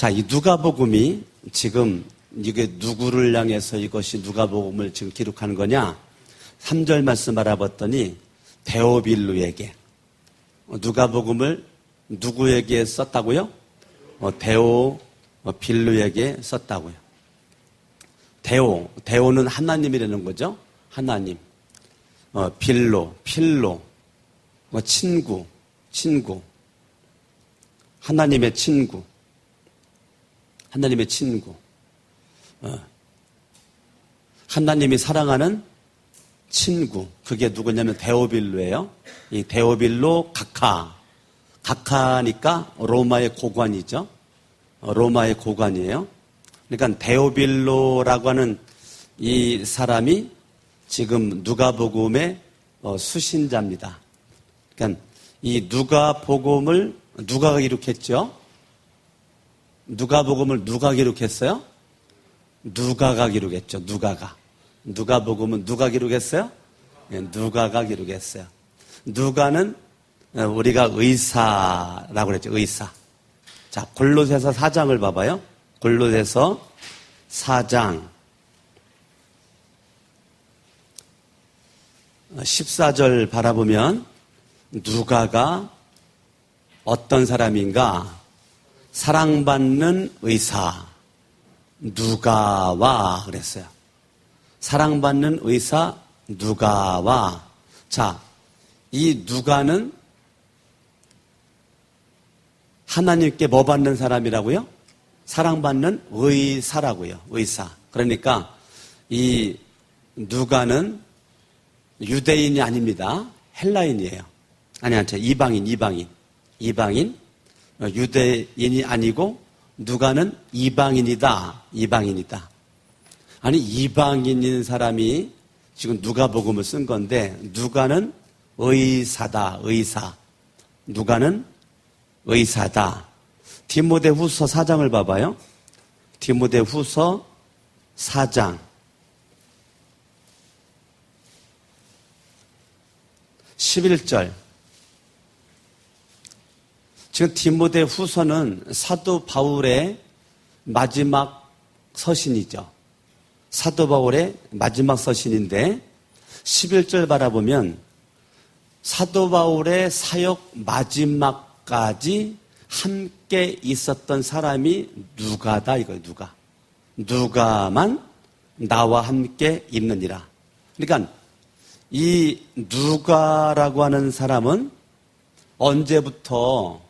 자, 이 누가복음이 지금 이게 누구를 향해서 이것이 누가복음을 지금 기록하는 거냐? 3절 말씀 알아봤더니 데오빌로에게. 누가복음을 누구에게 썼다고요? 데오빌로에게 썼다고요. 데오는 하나님이라는 거죠. 하나님. 필로, 친구. 하나님의 친구. 하나님이 사랑하는 친구. 그게 누구냐면 데오빌로예요. 이 데오빌로 각하니까 로마의 고관이죠. 로마의 고관이에요. 그러니까 데오빌로라고 하는 이 사람이 지금 누가복음의 수신자입니다. 그러니까 이 누가복음을 누가 기록했죠? 누가복음을 누가 기록했어요? 누가가 기록했죠. 누가복음은 누가 기록했어요? 누가가 기록했어요. 누가는 우리가 의사라고 그랬죠. 의사. 자, 골로새서 4장을 봐봐요. 골로새서 4장 14절 바라보면 누가가 어떤 사람인가? 사랑받는 의사 누가와 그랬어요. 사랑받는 의사 누가와. 자, 이 누가는 하나님께 뭐 받는 사람이라고요? 사랑받는 의사라고요. 의사. 그러니까 이 누가는 유대인이 아닙니다. 헬라인이에요. 이방인. 유대인이 아니고 누가는 이방인이다. 아니, 이방인인 사람이 지금 누가복음을 쓴 건데 누가는 의사다. 누가는 의사다. 디모데후서 4장을 봐봐요. 디모데후서 4장 11절. 지금 디모데후서는 사도 바울의 마지막 서신이죠. 사도 바울의 마지막 서신인데 11절 바라보면 사도 바울의 사역 마지막까지 함께 있었던 사람이 누가다 이거예요. 누가만 나와 함께 있느니라. 그러니까 이 누가라고 하는 사람은 언제부터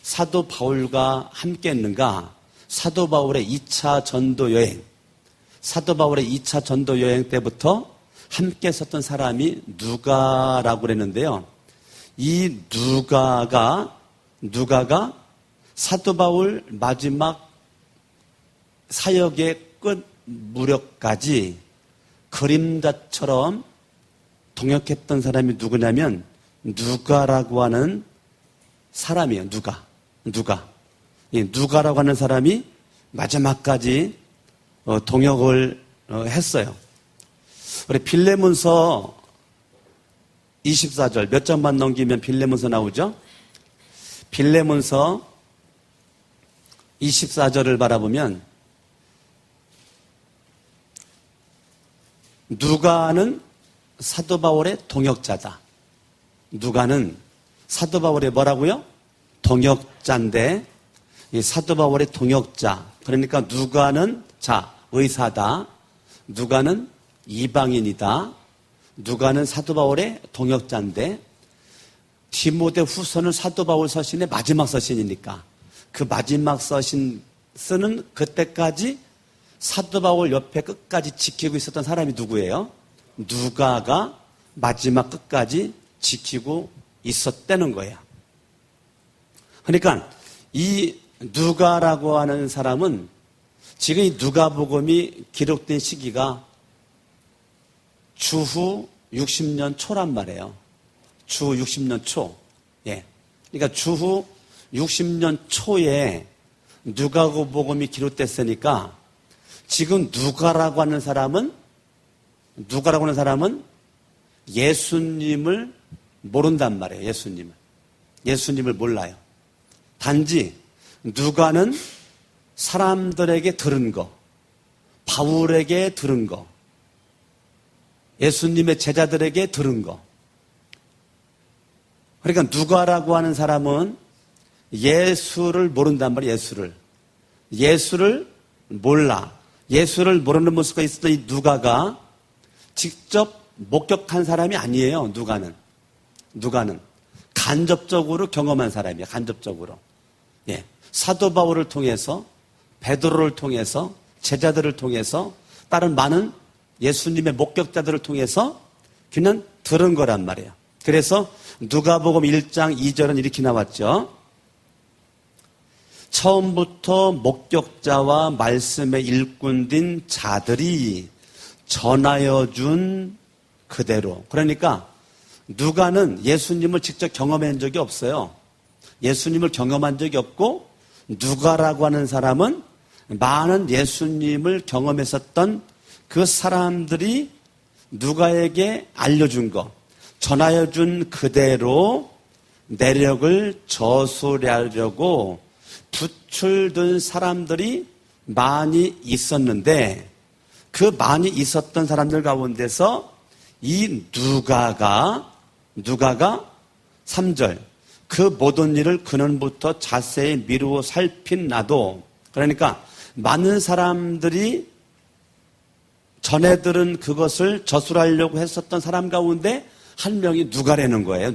사도 바울과 함께 했는가? 사도 바울의 2차 전도 여행 때부터 함께 있었던 사람이 누가라고 그랬는데요. 이 누가가 사도 바울 마지막 사역의 끝 무렵까지 그림자처럼 동역했던 사람이 누구냐면 누가라고 하는 사람이에요. 이 누가라고 하는 사람이 마지막까지 동역을 했어요. 우리 빌레몬서 24절 몇 장만 넘기면 빌레몬서 나오죠? 빌레몬서 24절을 바라보면 누가는 사도 바울의 동역자다. 누가는 사도 바울의 뭐라고요? 동역자인데 이 사도 바울의 동역자. 그러니까 누가는 의사다. 누가는 이방인이다. 누가는 사도 바울의 동역자인데 디모데후서는 사도 바울 서신의 마지막 서신이니까 그 마지막 서신 쓰는 그때까지 사도 바울 옆에 끝까지 지키고 있었던 사람이 누구예요? 누가가 마지막 끝까지 지키고 있었다는 거예요. 그러니까 이 누가라고 하는 사람은 지금 이 누가복음이 기록된 시기가 주후 60년 초란 말이에요. 주후 60년 초. 예. 그러니까 주후 60년 초에 누가복음이 기록됐으니까 지금 누가라고 하는 사람은 예수님을 모른단 말이에요. 예수님을 몰라요. 단지 누가는 사람들에게 들은 거, 바울에게 들은 거, 예수님의 제자들에게 들은 거. 그러니까 누가라고 하는 사람은 예수를 모른단 말이에요. 예수를 몰라. 예수를 모르는 모습과 있었던 이 누가가 직접 목격한 사람이 아니에요. 누가는 간접적으로 경험한 사람이에요. 간접적으로. 예. 사도 바울을 통해서, 베드로를 통해서, 제자들을 통해서, 다른 많은 예수님의 목격자들을 통해서 그냥 들은 거란 말이에요. 그래서 누가복음 1장 2절은 이렇게 나왔죠. 처음부터 목격자와 말씀의 일꾼된 자들이 전하여 준 그대로. 그러니까 누가는 예수님을 직접 경험한 적이 없어요. 예수님을 경험한 적이 없고, 누가라고 하는 사람은 많은 예수님을 경험했었던 그 사람들이 누가에게 알려준 것, 전하여 준 그대로 내력을 저술하려고 부출된 사람들이 많이 있었는데, 그 많이 있었던 사람들 가운데서 이 누가가 3절, 그 모든 일을 근원부터 자세히 미루어 살핀 나도. 그러니까 많은 사람들이 전해 들은 그것을 저술하려고 했었던 사람 가운데 한 명이 누가라는 거예요.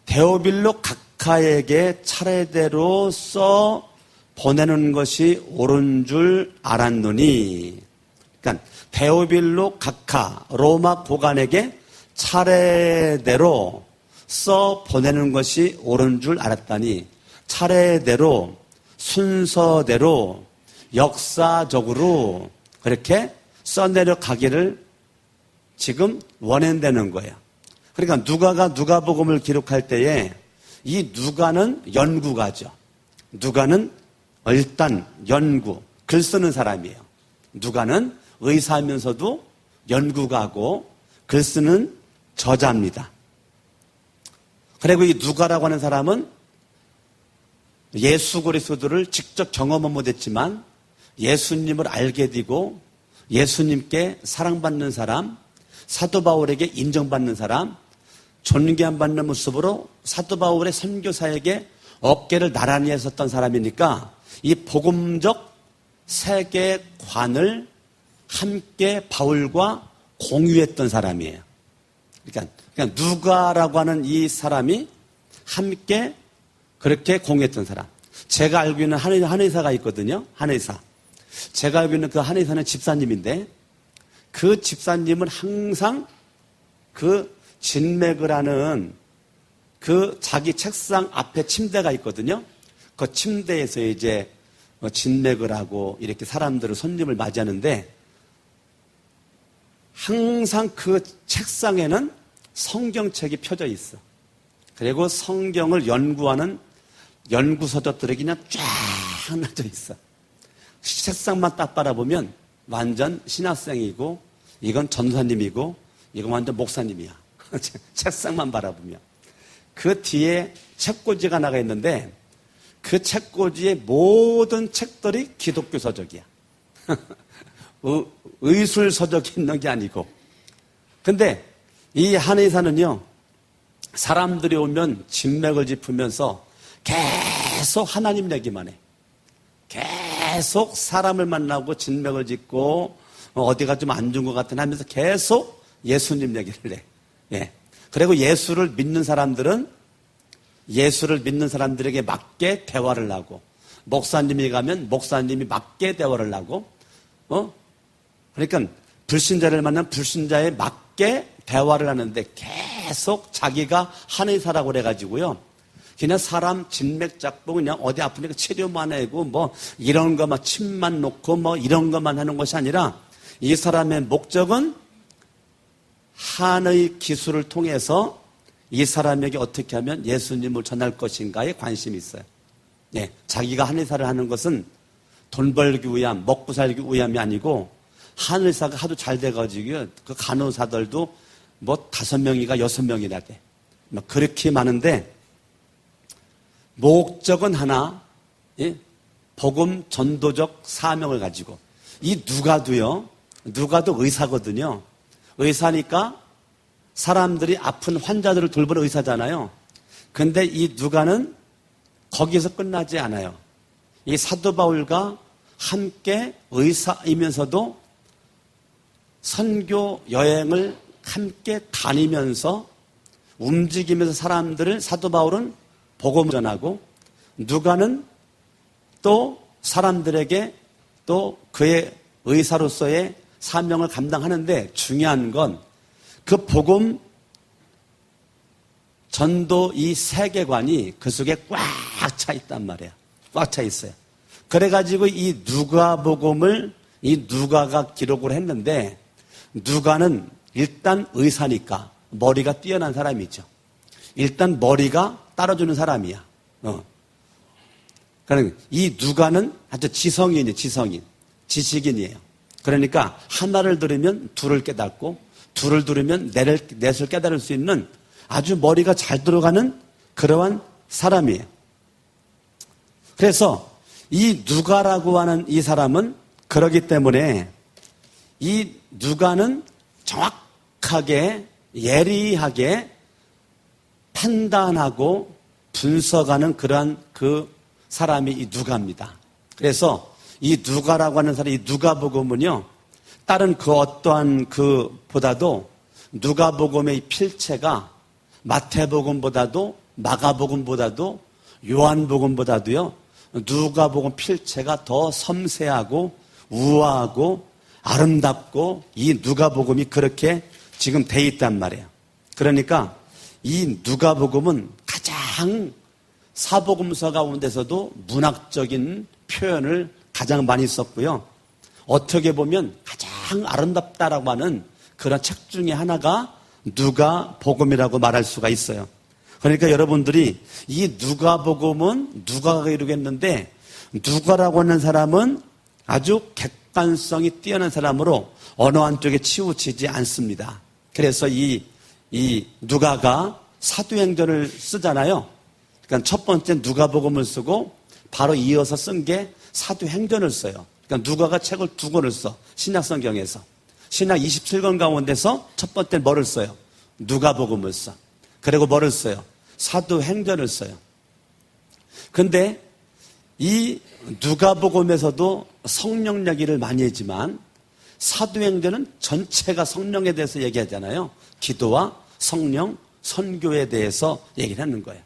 데오빌로 각하에게 차례대로 써 보내는 것이 옳은 줄 알았노니. 그러니까 데오빌로 각하, 로마 보관에게 차례대로 써 보내는 것이 옳은 줄 알았다니, 차례대로, 순서대로, 역사적으로 그렇게 써내려 가기를 지금 원한다는 거예요. 그러니까 누가가 누가복음을 기록할 때에 이 누가는 연구가죠. 누가는 일단 글 쓰는 사람이에요. 누가는 의사하면서도 연구가고 글 쓰는 저자입니다. 그리고 이 누가라고 하는 사람은 예수 그리스도를 직접 경험은 못했지만 예수님을 알게 되고 예수님께 사랑받는 사람, 사도 바울에게 인정받는 사람, 존경받는 모습으로 사도 바울의 선교사에게 어깨를 나란히 했었던 사람이니까 이 복음적 세계관을 함께 바울과 공유했던 사람이에요. 그러니까 누가라고 하는 이 사람이 함께 그렇게 공유했던 사람. 제가 알고 있는 한의사가 있거든요. 한의사. 제가 알고 있는 그 한의사는 집사님인데, 그 집사님은 항상 그 진맥을 하는 그 자기 책상 앞에 침대가 있거든요. 그 침대에서 이제 진맥을 하고 이렇게 사람들을, 손님을 맞이하는데, 항상 그 책상에는 성경책이 펴져 있어. 그리고 성경을 연구하는 연구서적들이 그냥 쫙 놔져 있어. 책상만 딱 바라보면 완전 신학생이고, 이건 전사님이고, 이건 완전 목사님이야. 책상만 바라보면. 그 뒤에 책꽂이가 나가 있는데, 그 책꽂이의 모든 책들이 기독교 서적이야. 의술 서적이 있는 게 아니고. 근데 이 한의사는요, 사람들이 오면 진맥을 짚으면서 계속 하나님 얘기만 해. 계속 사람을 만나고 진맥을 짚고 어디가 좀 안 좋은 것 같은 하면서 계속 예수님 얘기를 해. 예. 그리고 예수를 믿는 사람들에게 맞게 대화를 하고, 목사님이 가면 목사님이 맞게 대화를 하고, 그러니까 불신자를 만나면 불신자에 맞게 대화를 하는데 계속 자기가 한의사라고 그래가지고요, 그냥 사람 진맥 잡고 그냥 어디 아프니까 치료만 하고 뭐 이런 거만 침만 놓고 뭐 이런 것만 하는 것이 아니라, 이 사람의 목적은 한의 기술을 통해서 이 사람에게 어떻게 하면 예수님을 전할 것인가에 관심이 있어요. 예, 자기가 한의사를 하는 것은 돈 벌기 위함, 먹고 살기 위함이 아니고, 한의사가 하도 잘 돼가지고 그 간호사들도 뭐 5명이가 6명이나 돼. 막 그렇게 많은데, 목적은 하나, 예? 복음 전도적 사명을 가지고. 이 누가도 의사거든요. 의사니까 사람들이 아픈 환자들을 돌보는 의사잖아요. 근데 이 누가는 거기서 끝나지 않아요. 이 사도 바울과 함께 의사이면서도 선교 여행을 함께 다니면서 움직이면서 사람들을 사도 바울은 복음 전하고 누가는 또 사람들에게 또 그의 의사로서의 사명을 감당하는데 중요한 건 그 복음 전도 이 세계관이 그 속에 꽉 차 있단 말이에요. 꽉 차 있어요. 그래가지고 이 누가복음을 이 누가가 기록을 했는데 누가는 일단 의사니까 머리가 뛰어난 사람이죠. 일단 머리가 따라주는 사람이야. 그러니까 이 누가는 아주 지성인이에요. 지식인이에요. 그러니까 하나를 들으면 둘을 깨닫고 둘을 들으면 넷을 깨달을 수 있는 아주 머리가 잘 들어가는 그러한 사람이에요. 그래서 이 누가라고 하는 이 사람은 그러기 때문에 이 누가는 정확하게 예리하게 판단하고 분석하는 그러한 그 사람이 이 누가입니다. 그래서 이 누가라고 하는 사람이 이 누가복음은요, 다른 그 어떠한 그보다도 누가복음의 필체가 마태복음보다도 마가복음보다도 요한복음보다도요, 누가복음 필체가 더 섬세하고 우아하고 아름답고 이 누가복음이 그렇게 지금 돼 있단 말이에요. 그러니까 이 누가복음은 가장 사복음서 가운데서도 문학적인 표현을 가장 많이 썼고요. 어떻게 보면 가장 아름답다라고 하는 그런 책 중에 하나가 누가복음이라고 말할 수가 있어요. 그러니까 여러분들이 이 누가복음은 누가가 이루겠는데 누가라고 하는 사람은 아주 객관성이 뛰어난 사람으로 어느 한쪽에 치우치지 않습니다. 그래서 이 누가가 사도행전을 쓰잖아요. 그러니까 첫 번째 누가복음을 쓰고 바로 이어서 쓴 게 사도행전을 써요. 그러니까 누가가 책을 두 권을 써. 신약성경에서. 신약 27권 가운데서 첫 번째 뭐를 써요? 누가복음을 써. 그리고 뭐를 써요? 사도행전을 써요. 근데 이 누가복음에서도 성령 얘기를 많이 했지만 사도행전은 전체가 성령에 대해서 얘기하잖아요. 기도와 성령, 선교에 대해서 얘기를 하는 거예요.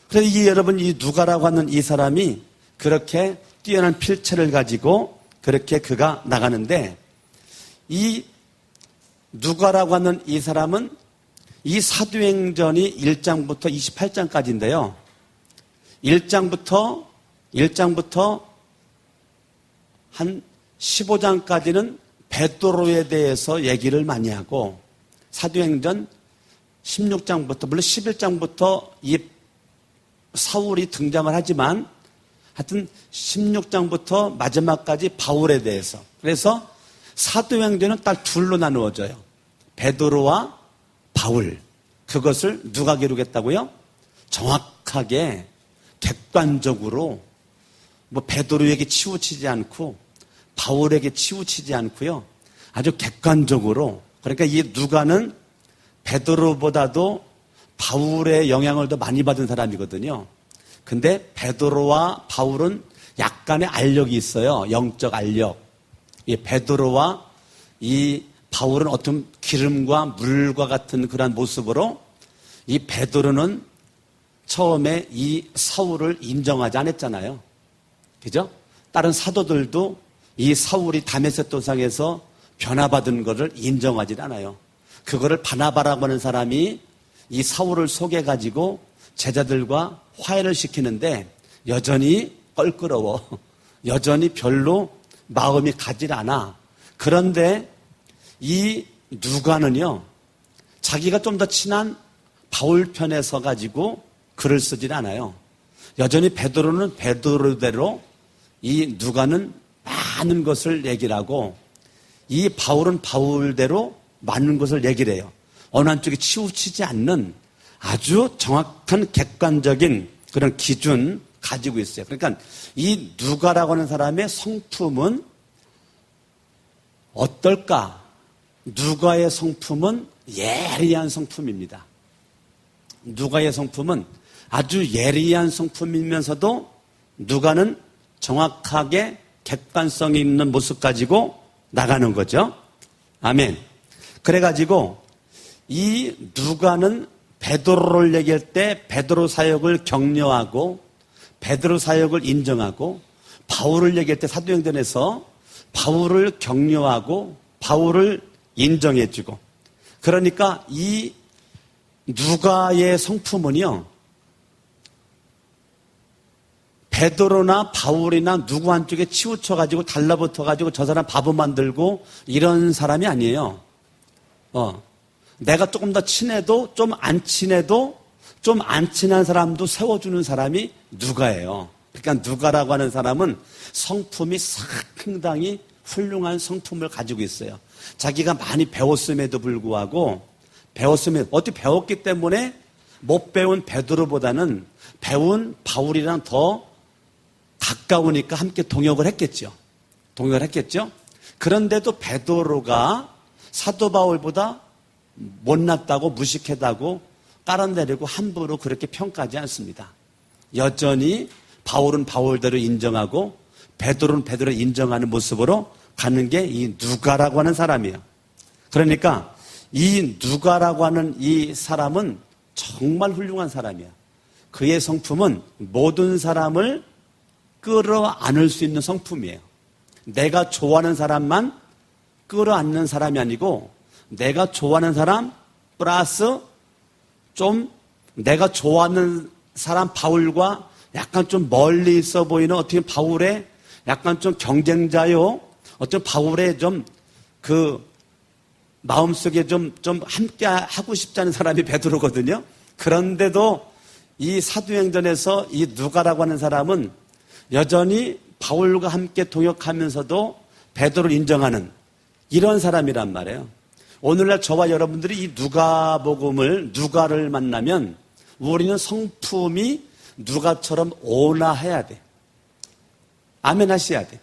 그래서 여러분 이 누가라고 하는 이 사람이 그렇게 뛰어난 필체를 가지고 그렇게 그가 나가는데 이 누가라고 하는 이 사람은 이 사도행전이 1장부터 28장까지인데요. 1장부터 한 15장까지는 베드로에 대해서 얘기를 많이 하고 사도행전 16장부터 물론 11장부터 이 사울이 등장을 하지만 하여튼 16장부터 마지막까지 바울에 대해서 그래서 사도행전은 딱 둘로 나누어져요. 베드로와 바울. 그것을 누가 기록했다고요? 정확하게 객관적으로 뭐 베드로에게 치우치지 않고 바울에게 치우치지 않고요. 아주 객관적으로 그러니까 이 누가는 베드로보다도 바울의 영향을 더 많이 받은 사람이거든요. 근데 베드로와 바울은 약간의 알력이 있어요. 영적 알력. 이 베드로와 이 바울은 어떤 기름과 물과 같은 그런 모습으로 이 베드로는 처음에 이 사울을 인정하지 않았잖아요. 그죠? 다른 사도들도 이 사울이 다메섹 도상에서 변화받은 것을 인정하지 않아요. 그거를 바나바라고 하는 사람이 이 사울을 속여가지고 제자들과 화해를 시키는데 여전히 껄끄러워. 여전히 별로 마음이 가질 않아. 그런데 이 누가는요, 자기가 좀 더 친한 바울 편에 서가지고 글을 쓰질 않아요. 여전히 베드로는 베드로대로 이 누가는 많은 것을 얘기를 하고 이 바울은 바울대로 많은 것을 얘기를 해요. 어느 한쪽에 치우치지 않는 아주 정확한 객관적인 그런 기준 가지고 있어요. 그러니까 이 누가라고 하는 사람의 성품은 어떨까? 누가의 성품은 예리한 성품입니다. 누가의 성품은 아주 예리한 성품이면서도 누가는 정확하게 객관성이 있는 모습 가지고 나가는 거죠. 아멘. 그래가지고 이 누가는 베드로를 얘기할 때 베드로 사역을 격려하고 베드로 사역을 인정하고, 바울을 얘기할 때 사도행전에서 바울을 격려하고 바울을 인정해주고, 그러니까 이 누가의 성품은요, 베드로나 바울이나 누구 한쪽에 치우쳐가지고 달라붙어가지고 저 사람 바보 만들고 이런 사람이 아니에요. 내가 조금 더 친해도 좀 안 친해도 좀 안 친한 사람도 세워주는 사람이 누가예요. 그러니까 누가라고 하는 사람은 성품이 상당히 훌륭한 성품을 가지고 있어요. 자기가 많이 배웠음에도 불구하고 어떻게 배웠기 때문에 못 배운 베드로보다는 배운 바울이랑 더 가까우니까 함께 동역을 했겠죠. 그런데도 베드로가 사도 바울보다 못났다고 무식하다고 깔아내리고 함부로 그렇게 평가하지 않습니다. 여전히 바울은 바울대로 인정하고 베드로는 베드로를 인정하는 모습으로 가는 게 이 누가라고 하는 사람이에요. 그러니까 이 누가라고 하는 이 사람은 정말 훌륭한 사람이야. 그의 성품은 모든 사람을 끌어안을 수 있는 성품이에요. 내가 좋아하는 사람만 끌어안는 사람이 아니고 내가 좋아하는 사람 플러스 좀 내가 좋아하는 사람 바울과 약간 좀 멀리 있어 보이는 어떻게 바울의 약간 좀 경쟁자요. 어떤 바울의 좀 그 마음속에 좀 함께 하고 싶지 않은 사람이 베드로거든요. 그런데도 이 사도행전에서 이 누가라고 하는 사람은 여전히 바울과 함께 동역하면서도 베드로를 인정하는 이런 사람이란 말이에요. 오늘날 저와 여러분들이 이 누가를 만나면 우리는 성품이 누가처럼 온화해야 돼. 아멘 하셔야 돼.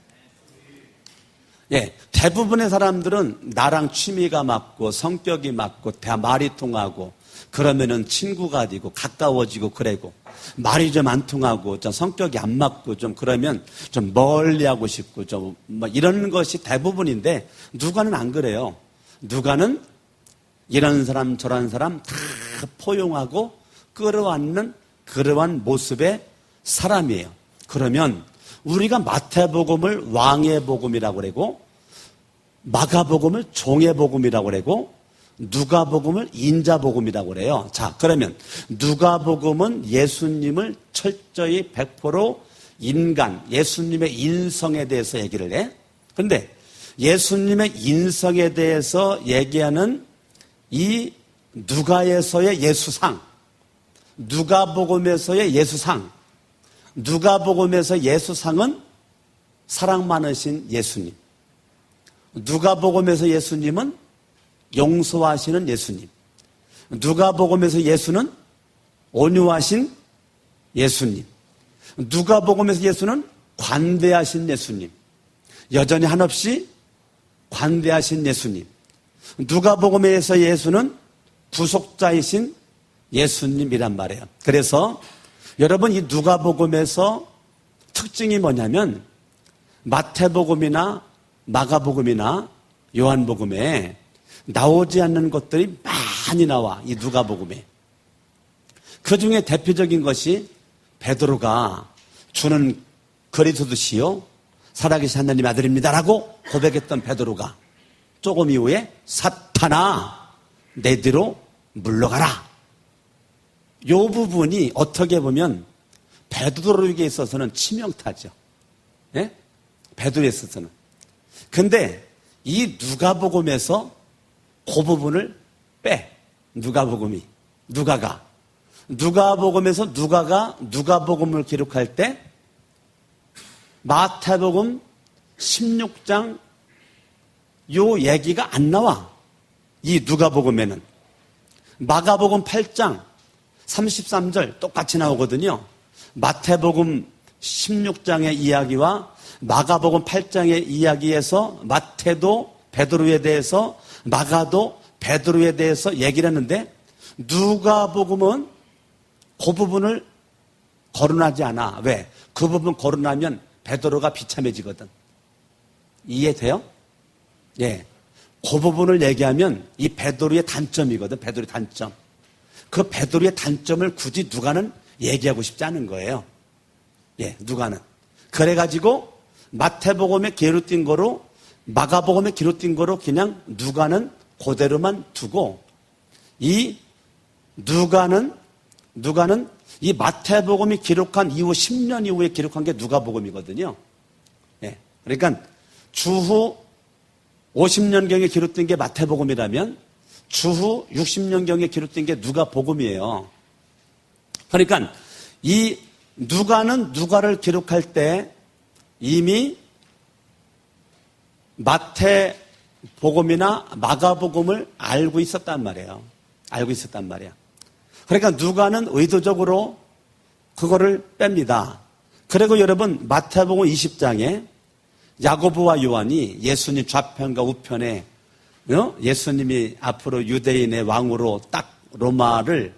예, 대부분의 사람들은 나랑 취미가 맞고 성격이 맞고 말이 통하고 그러면은 친구가 되고 가까워지고 그래고, 말이 좀 안 통하고 좀 성격이 안 맞고 좀 그러면 좀 멀리하고 싶고 좀 뭐 이런 것이 대부분인데 누가는 안 그래요. 누가는 이런 사람 저런 사람 다 포용하고 끌어안는 그러한 모습의 사람이에요. 그러면 우리가 마태복음을 왕의 복음이라고 그러고 마가복음을 종의 복음이라고 그러고 누가복음을 인자복음이라고 그래요. 자, 그러면 누가복음은 예수님을 철저히 100% 인간, 예수님의 인성에 대해서 얘기를 해. 그런데 예수님의 인성에 대해서 얘기하는 이 누가에서의 예수상, 누가복음에서의 예수상, 누가복음에서 예수상은 사랑 많으신 예수님, 누가복음에서 예수님은 용서하시는 예수님, 누가복음에서 예수는 온유하신 예수님, 누가복음에서 예수는 관대하신 예수님, 여전히 한없이 관대하신 예수님, 누가복음에서 예수는 구속자이신 예수님이란 말이에요. 그래서 여러분 이 누가복음에서 특징이 뭐냐면 마태복음이나 마가복음이나 요한복음에 나오지 않는 것들이 많이 나와. 이 누가복음에. 그 중에 대표적인 것이 베드로가 주는 그리스도시요 살아계신 하나님 아들입니다라고 고백했던 베드로가 조금 이후에 사탄아 내 뒤로 물러가라. 이 부분이 어떻게 보면 베드로에게 있어서는 치명타죠. 예? 베드로에 있어서는. 근데 이 누가복음에서 그 부분을 빼. 누가복음에서 누가가 누가복음을 기록할 때 마태복음 16장 요 얘기가 안 나와. 이 누가복음에는. 마가복음 8장 33절 똑같이 나오거든요. 마태복음 16장의 이야기와 마가복음 8장의 이야기에서 마태도 베드로에 대해서, 마가도 베드로에 대해서 얘기를 했는데 누가복음은 그 부분을 거론하지 않아. 왜? 그 부분 거론하면 베드로가 비참해지거든. 이해돼요? 예. 그 부분을 얘기하면 이 베드로의 단점이거든. 베드로의 단점. 그 베드로의 단점을 굳이 누가는 얘기하고 싶지 않은 거예요. 예, 누가는. 그래가지고 마태복음에 기록된 거로, 마가복음에 기록된 거로 그냥 누가는 그대로만 두고, 이 누가는 이 마태복음이 기록한 이후 10년 이후에 기록한 게 누가복음이거든요. 예. 그러니까 주후 50년경에 기록된 게 마태복음이라면 주후 60년경에 기록된 게 누가복음이에요. 그러니까 이 누가는 누가를 기록할 때 이미 마태복음이나 마가복음을 알고 있었단 말이에요. 알고 있었단 말이에요. 그러니까 누가는 의도적으로 그거를 뺍니다. 그리고 여러분 마태복음 20장에 야고보와 요한이 예수님 좌편과 우편에 예수님이 앞으로 유대인의 왕으로 딱 로마를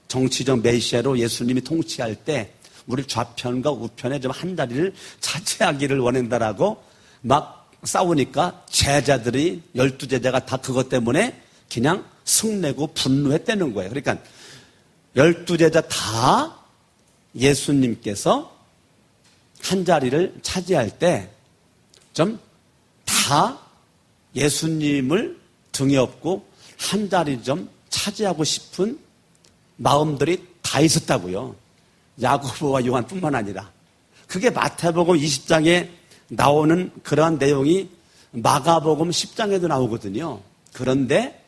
정치적 메시아로 예수님이 통치할 때 우리 좌편과 우편에 좀 한 자리를 차지하기를 원한다라고 막 싸우니까 제자들이 12제자가 다 그것 때문에 그냥 승내고 분노했다는 거예요. 그러니까 12제자 다 예수님께서 한 자리를 차지할 때 좀 다 예수님을 등에 업고 한 자리 좀 차지하고 싶은 마음들이 다 있었다고요. 야고보와 요한뿐만 아니라. 그게 마태복음 20장에 나오는 그러한 내용이 마가복음 10장에도 나오거든요. 그런데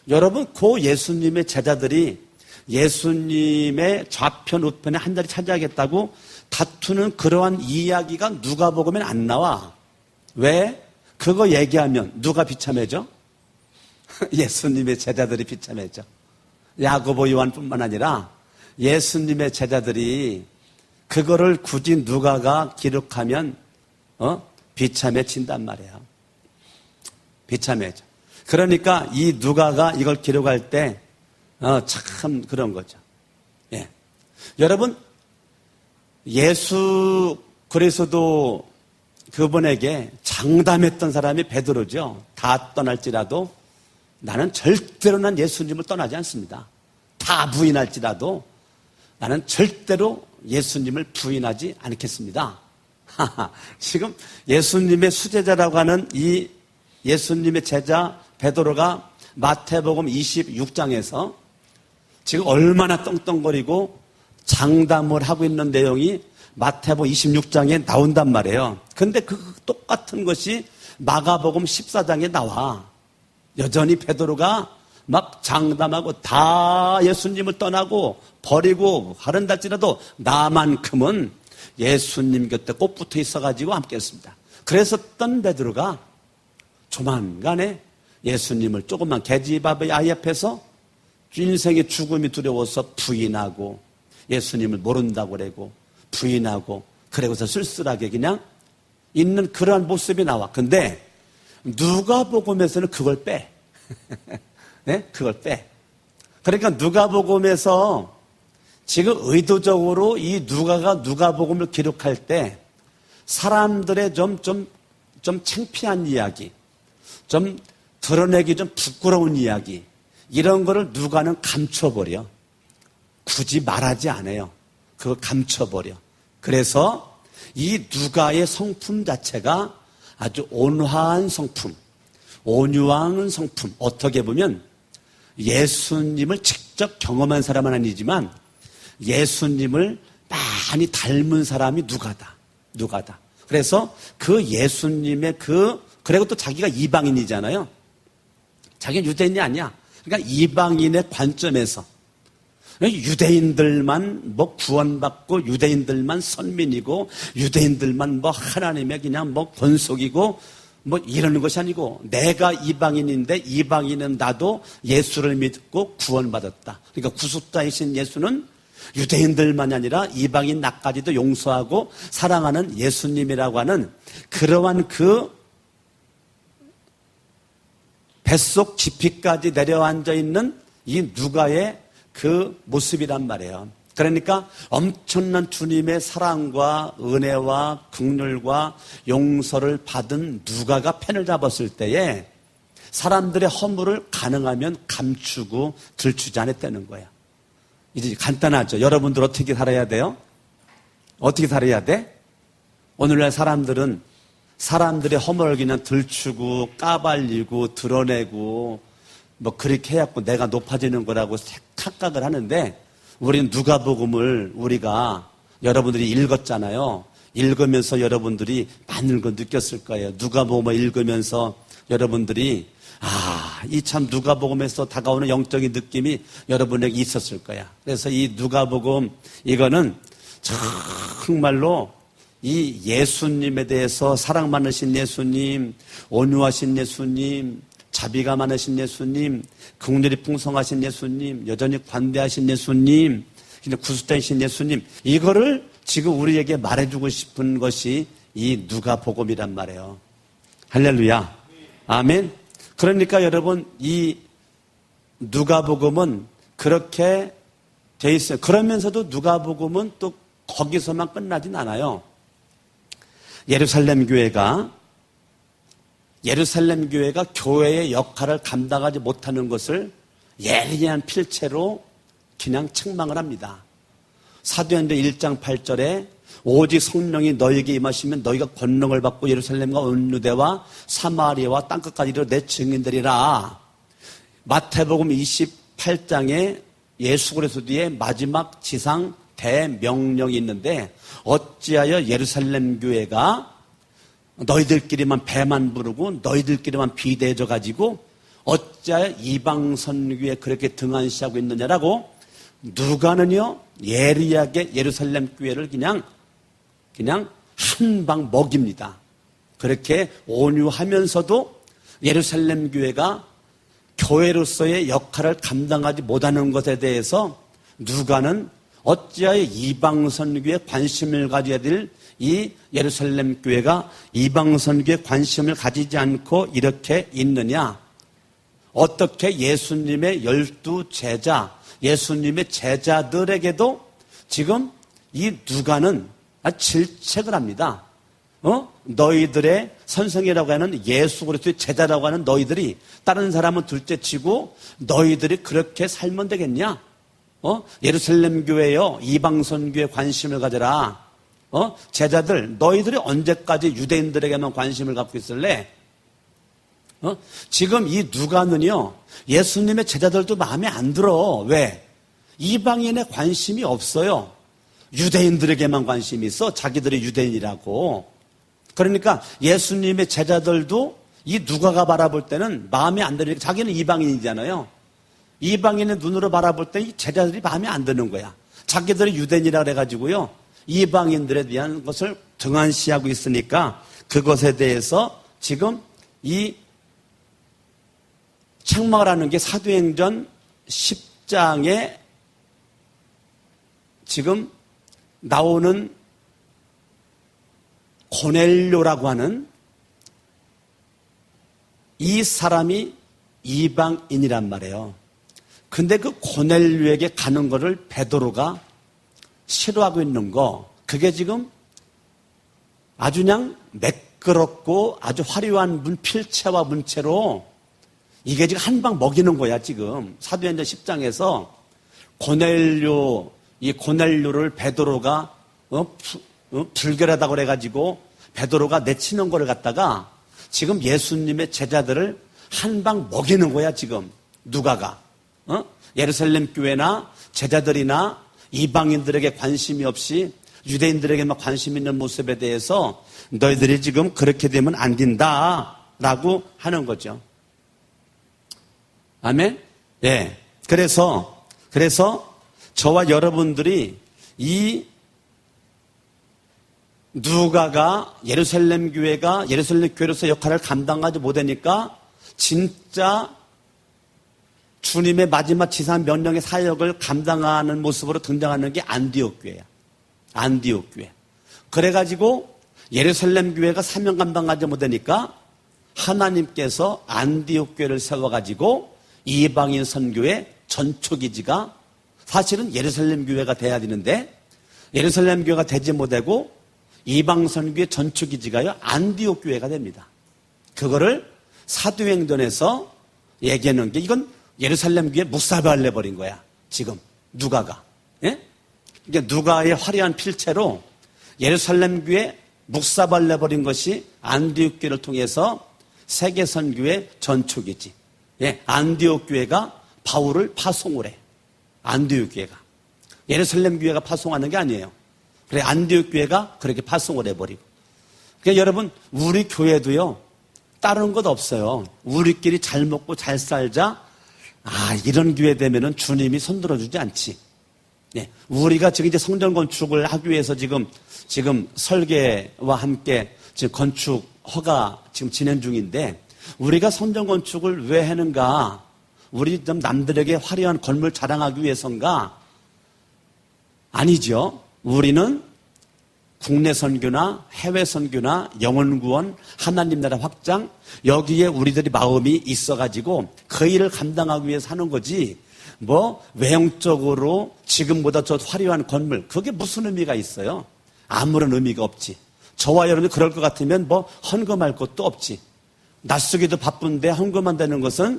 여러분 그 예수님의 제자들이 예수님의 좌편 우편에 한 자리 차지하겠다고 다투는 그러한 이야기가 누가복음엔 안 나와. 왜? 그거 얘기하면 누가 비참해져? 예수님의 제자들이 비참해져. 야고보 요한뿐만 아니라 예수님의 제자들이 그거를 굳이 누가가 기록하면 비참해진단 말이에요. 비참해져. 그러니까 이 누가가 이걸 기록할 때 참 그런 거죠. 예. 여러분 예수 그리스도 그분에게 장담했던 사람이 베드로죠. 다 떠날지라도 나는 절대로 난 예수님을 떠나지 않습니다. 다 부인할지라도 나는 절대로 예수님을 부인하지 않겠습니다. 지금 예수님의 수제자라고 하는 이 예수님의 제자 베드로가 마태복음 26장에서 지금 얼마나 떵떵거리고 장담을 하고 있는 내용이 마태복음 26장에 나온단 말이에요. 그런데 그 똑같은 것이 마가복음 14장에 나와. 여전히 베드로가 막 장담하고 다 예수님을 떠나고 버리고 하른달지라도 나만큼은 예수님 곁에 꼭 붙어 있어가지고 함께했습니다. 그랬었던 베드로가 조만간에 예수님을 조금만 계집아의 아이 앞에서 인생의 죽음이 두려워서 부인하고 예수님을 모른다고 그러고 부인하고 그러고서 쓸쓸하게 그냥 있는 그러한 모습이 나와. 근데 누가복음에서는 그걸 빼. 네? 그걸 빼. 그러니까 누가복음에서 지금 의도적으로 이 누가가 누가복음을 기록할 때 사람들의 좀 창피한 이야기, 좀 드러내기 좀 부끄러운 이야기, 이런 거를 누가는 감춰버려. 굳이 말하지 않아요. 그거 감춰버려. 그래서 이 누가의 성품 자체가 아주 온화한 성품, 온유한 성품. 어떻게 보면 예수님을 직접 경험한 사람은 아니지만 예수님을 많이 닮은 사람이 누가다. 그래서 그 예수님의 그리고 또 자기가 이방인이잖아요. 자기는 유대인이 아니야. 그러니까 이방인의 관점에서 유대인들만 구원받고 유대인들만 선민이고 유대인들만 하나님의 그냥 권속이고 이러는 것이 아니고 내가 이방인인데 이방인은 나도 예수를 믿고 구원받았다. 그러니까 구속자이신 예수는 유대인들만이 아니라 이방인 나까지도 용서하고 사랑하는 예수님이라고 하는 그러한 그 뱃속 깊이까지 내려앉아 있는 이 누가의 그 모습이란 말이에요. 그러니까 엄청난 주님의 사랑과 은혜와 긍휼과 용서를 받은 누가가 펜을 잡았을 때에 사람들의 허물을 가능하면 감추고 들추지 않았다는 거예요. 이제 간단하죠. 여러분들 어떻게 살아야 돼요? 어떻게 살아야 돼? 오늘날 사람들은 사람들의 허물을 그냥 들추고 까발리고 드러내고 뭐 그렇게 해갖고 내가 높아지는 거라고 착각을 하는데, 우리는 누가복음을 우리가 여러분들이 읽었잖아요. 읽으면서 여러분들이 많은 걸 느꼈을 거예요. 누가복음을 읽으면서 여러분들이 이 참 누가복음에서 다가오는 영적인 느낌이 여러분에게 있었을 거야. 그래서 이 누가복음 이거는 정말로 이 예수님에 대해서 사랑 많으신 예수님, 온유하신 예수님, 자비가 많으신 예수님, 긍휼이 풍성하신 예수님, 여전히 관대하신 예수님, 구속되신 예수님, 이거를 지금 우리에게 말해주고 싶은 것이 이 누가복음이란 말이에요. 할렐루야. 아멘. 그러니까 여러분, 이 누가복음은 그렇게 돼 있어요. 그러면서도 누가복음은 또 거기서만 끝나진 않아요. 예루살렘 교회가 교회의 역할을 감당하지 못하는 것을 예리한 필체로 그냥 책망을 합니다. 사도행전 1장 8절에 오직 성령이 너희에게 임하시면 너희가 권능을 받고 예루살렘과 온 유대와 사마리아와 땅끝까지 이르러 내 증인들이라. 마태복음 28장에 예수 그리스도의 마지막 지상 대명령이 있는데, 어찌하여 예루살렘 교회가 너희들끼리만 배만 부르고 너희들끼리만 비대해져 가지고 어찌하여 이방 선교에 그렇게 등한시하고 있느냐라고 누가는요 예리하게 예루살렘 교회를 그냥 한 방 먹입니다. 그렇게 온유하면서도 예루살렘 교회가 교회로서의 역할을 감당하지 못하는 것에 대해서 누가는 어찌하여 이방 선교에 관심을 가져야 될 이 예루살렘 교회가 이방 선교에 관심을 가지지 않고 이렇게 있느냐? 어떻게 예수님의 12제자, 예수님의 제자들에게도 지금 이 누가는 질책을 합니다. 너희들의 선생이라고 하는 예수 그리스도의 제자라고 하는 너희들이 다른 사람은 둘째치고 너희들이 그렇게 살면 되겠냐? 예루살렘 교회요 이방 선교에 관심을 가져라. 제자들 너희들이 언제까지 유대인들에게만 관심을 갖고 있을래? 지금 이 누가는요 예수님의 제자들도 마음에 안 들어. 왜? 이방인에 관심이 없어요. 유대인들에게만 관심이 있어. 자기들이 유대인이라고. 그러니까 예수님의 제자들도 이 누가가 바라볼 때는 마음에 안 들으니까, 자기는 이방인이잖아요. 이방인의 눈으로 바라볼 때 이 제자들이 마음에 안 드는 거야. 자기들이 유대인이라 그래가지고요 이방인들에 대한 것을 등한시하고 있으니까 그것에 대해서 지금 이 책망을 하는 게 사도행전 10장에 지금 나오는 고넬료라고 하는 이 사람이 이방인이란 말이에요. 근데 그 고넬료에게 가는 거를 베드로가 싫어하고 있는 거, 그게 지금 아주 그냥 매끄럽고 아주 화려한 필체와 문체로 이게 지금 한 방 먹이는 거야. 지금 사도행전 10장에서 이 고넬료를 베드로가 불결하다고 그래가지고 베드로가 내치는 거를 갖다가 지금 예수님의 제자들을 한 방 먹이는 거야. 지금 누가가 예루살렘 교회나 제자들이나 이방인들에게 관심이 없이 유대인들에게만 관심 있는 모습에 대해서 너희들이 지금 그렇게 되면 안 된다라고 하는 거죠. 아멘? 예. 그래서 저와 여러분들이 이 누가가 예루살렘 교회로서 역할을 감당하지 못하니까 진짜 주님의 마지막 지상 명령의 사역을 감당하는 모습으로 등장하는 게 안디옥 교회야. 안디옥 교회. 그래가지고 예루살렘 교회가 사명 감당하지 못하니까 하나님께서 안디옥 교회를 세워가지고 이방인 선교의 전초기지가 사실은 예루살렘 교회가 돼야 되는데 예루살렘 교회가 되지 못하고 이방 선교의 전초기지가요 안디옥 교회가 됩니다. 그거를 사도행전에서 얘기하는 게 이건 예루살렘 교회 묵사발 내버린 거야. 지금 누가가. 예? 그러니까 누가의 화려한 필체로 예루살렘 교회 묵사발 내버린 것이 안디옥 교회를 통해서 세계 선교의 전초기지. 예, 안디옥 교회가 바울을 파송을 해. 안디옥 교회가. 예루살렘 교회가 파송하는 게 아니에요. 그래, 안디옥 교회가 그렇게 파송을 해버리고. 그러니까 여러분, 우리 교회도요, 다른 것 없어요. 우리끼리 잘 먹고 잘 살자. 이런 교회 되면은 주님이 손들어주지 않지. 예, 우리가 지금 이제 성전 건축을 하기 위해서 지금 설계와 함께 지금 건축 허가 지금 진행 중인데 우리가 성전 건축을 왜 하는가? 우리 좀 남들에게 화려한 건물 자랑하기 위해서인가? 아니죠. 우리는 국내 선교나 해외 선교나 영혼 구원, 하나님 나라 확장 여기에 우리들이 마음이 있어가지고 그 일을 감당하기 위해서 하는 거지. 뭐 외형적으로 지금보다 저 화려한 건물 그게 무슨 의미가 있어요? 아무런 의미가 없지. 저와 여러분이 그럴 것 같으면 뭐 헌금할 것도 없지. 낯쓰기도 바쁜데 헌금한다는 것은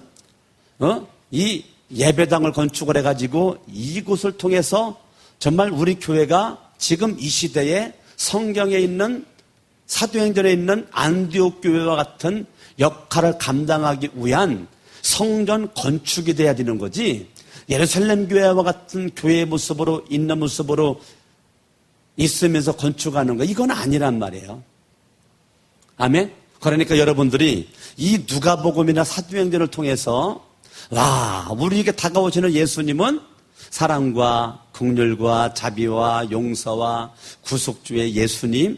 이 예배당을 건축을 해가지고 이곳을 통해서 정말 우리 교회가 지금 이 시대에 성경에 있는 사도행전에 있는 안디옥 교회와 같은 역할을 감당하기 위한 성전 건축이 돼야 되는 거지. 예루살렘 교회와 같은 교회의 모습으로 있는 모습으로 있으면서 건축하는 거 이건 아니란 말이에요. 아멘. 그러니까 여러분들이 이 누가복음이나 사도행전을 통해서 우리에게 다가오시는 예수님은 사랑과 긍휼과 자비와 용서와 구속주의 예수님,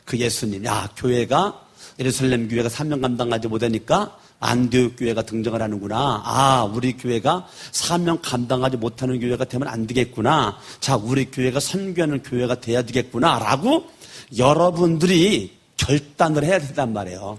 그 예수님. 교회가 예루살렘 교회가 사명 감당하지 못하니까 안디옥 교회가 등장을 하는구나. 우리 교회가 사명 감당하지 못하는 교회가 되면 안 되겠구나. 자, 우리 교회가 선교하는 교회가 돼야 되겠구나. 라고 여러분들이 결단을 해야 된단 말이에요.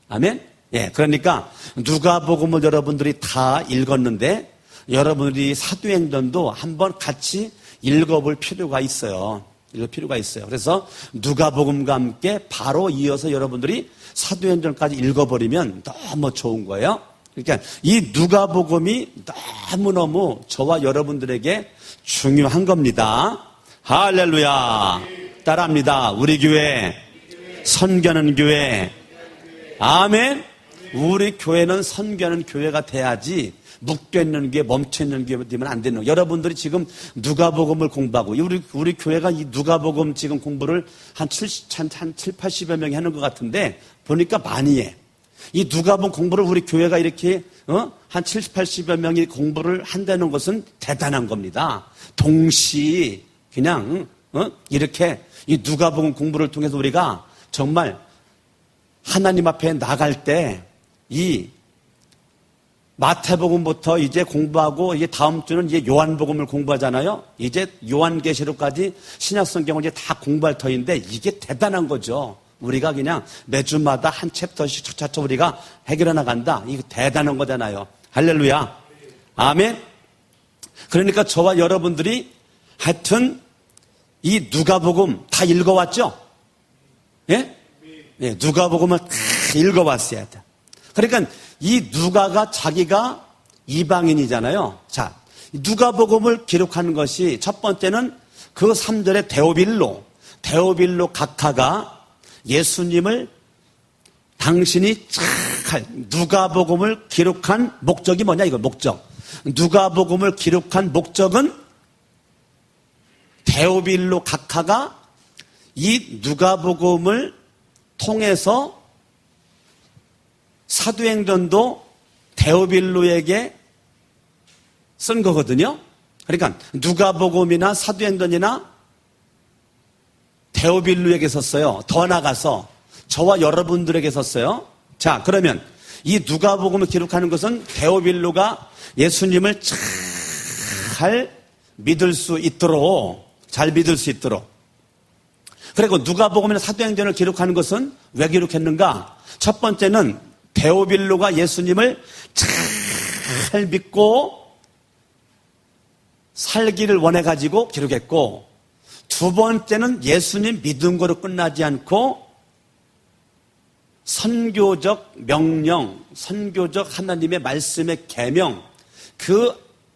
아멘? 예, 그러니까 누가복음을 여러분들이 다 읽었는데 여러분들이 사도행전도 한번 같이 읽어볼 필요가 있어요. 그래서 누가복음과 함께 바로 이어서 여러분들이 사도행전까지 읽어버리면 너무 좋은 거예요. 그러니까 이 누가복음이 너무너무 저와 여러분들에게 중요한 겁니다. 할렐루야. 따라합니다. 우리 교회 선교하는 교회. 아멘. 우리 교회는 선교하는 교회가 돼야지 묶여있는 교회, 멈춰있는 교회 되면 안 되는 거예요. 여러분들이 지금 누가복음을 공부하고 우리 교회가 이 누가복음 지금 공부를 한 80여 명이 하는 것 같은데 보니까 많이 해. 이 누가복음 공부를 우리 교회가 이렇게 한 70, 80여 명이 공부를 한다는 것은 대단한 겁니다. 동시에 그냥 이렇게 이 누가복음 공부를 통해서 우리가 정말 하나님 앞에 나갈 때 이 마태복음부터 이제 공부하고 이제 다음 주는 이제 요한복음을 공부하잖아요. 이제 요한계시록까지 신약성경을 이제 다 공부할 터인데 이게 대단한 거죠. 우리가 그냥 매주마다 한 챕터씩 차차 우리가 해결해 나간다. 이거 대단한 거잖아요. 할렐루야. 아멘. 그러니까 저와 여러분들이 하여튼 이 누가복음 다 읽어왔죠? 예? 예, 누가복음을 다 읽어봤어야 돼. 그러니까 이 누가가 자기가 이방인이잖아요. 자, 누가복음을 기록하는 것이 첫 번째는 그 3절의 데오빌로 각하가 예수님을 당신이 누가복음을 기록한 목적이 뭐냐 이거 목적. 누가복음을 기록한 목적은 데오빌로 각하가 이 누가복음을 통해서 사도행전도 데오빌로에게 쓴 거거든요. 그러니까 누가복음이나 사도행전이나 데오빌로에게 썼어요. 더 나가서 저와 여러분들에게 썼어요. 자, 그러면 이 누가복음을 기록하는 것은 데오빌로가 예수님을 잘 믿을 수 있도록 그리고 누가복음이나 사도행전을 기록하는 것은 왜 기록했는가? 첫 번째는 데오빌로가 예수님을 잘 믿고 살기를 원해가지고 기록했고, 두 번째는 예수님 믿은 거로 끝나지 않고 선교적 명령, 선교적 하나님의 말씀의 계명, 그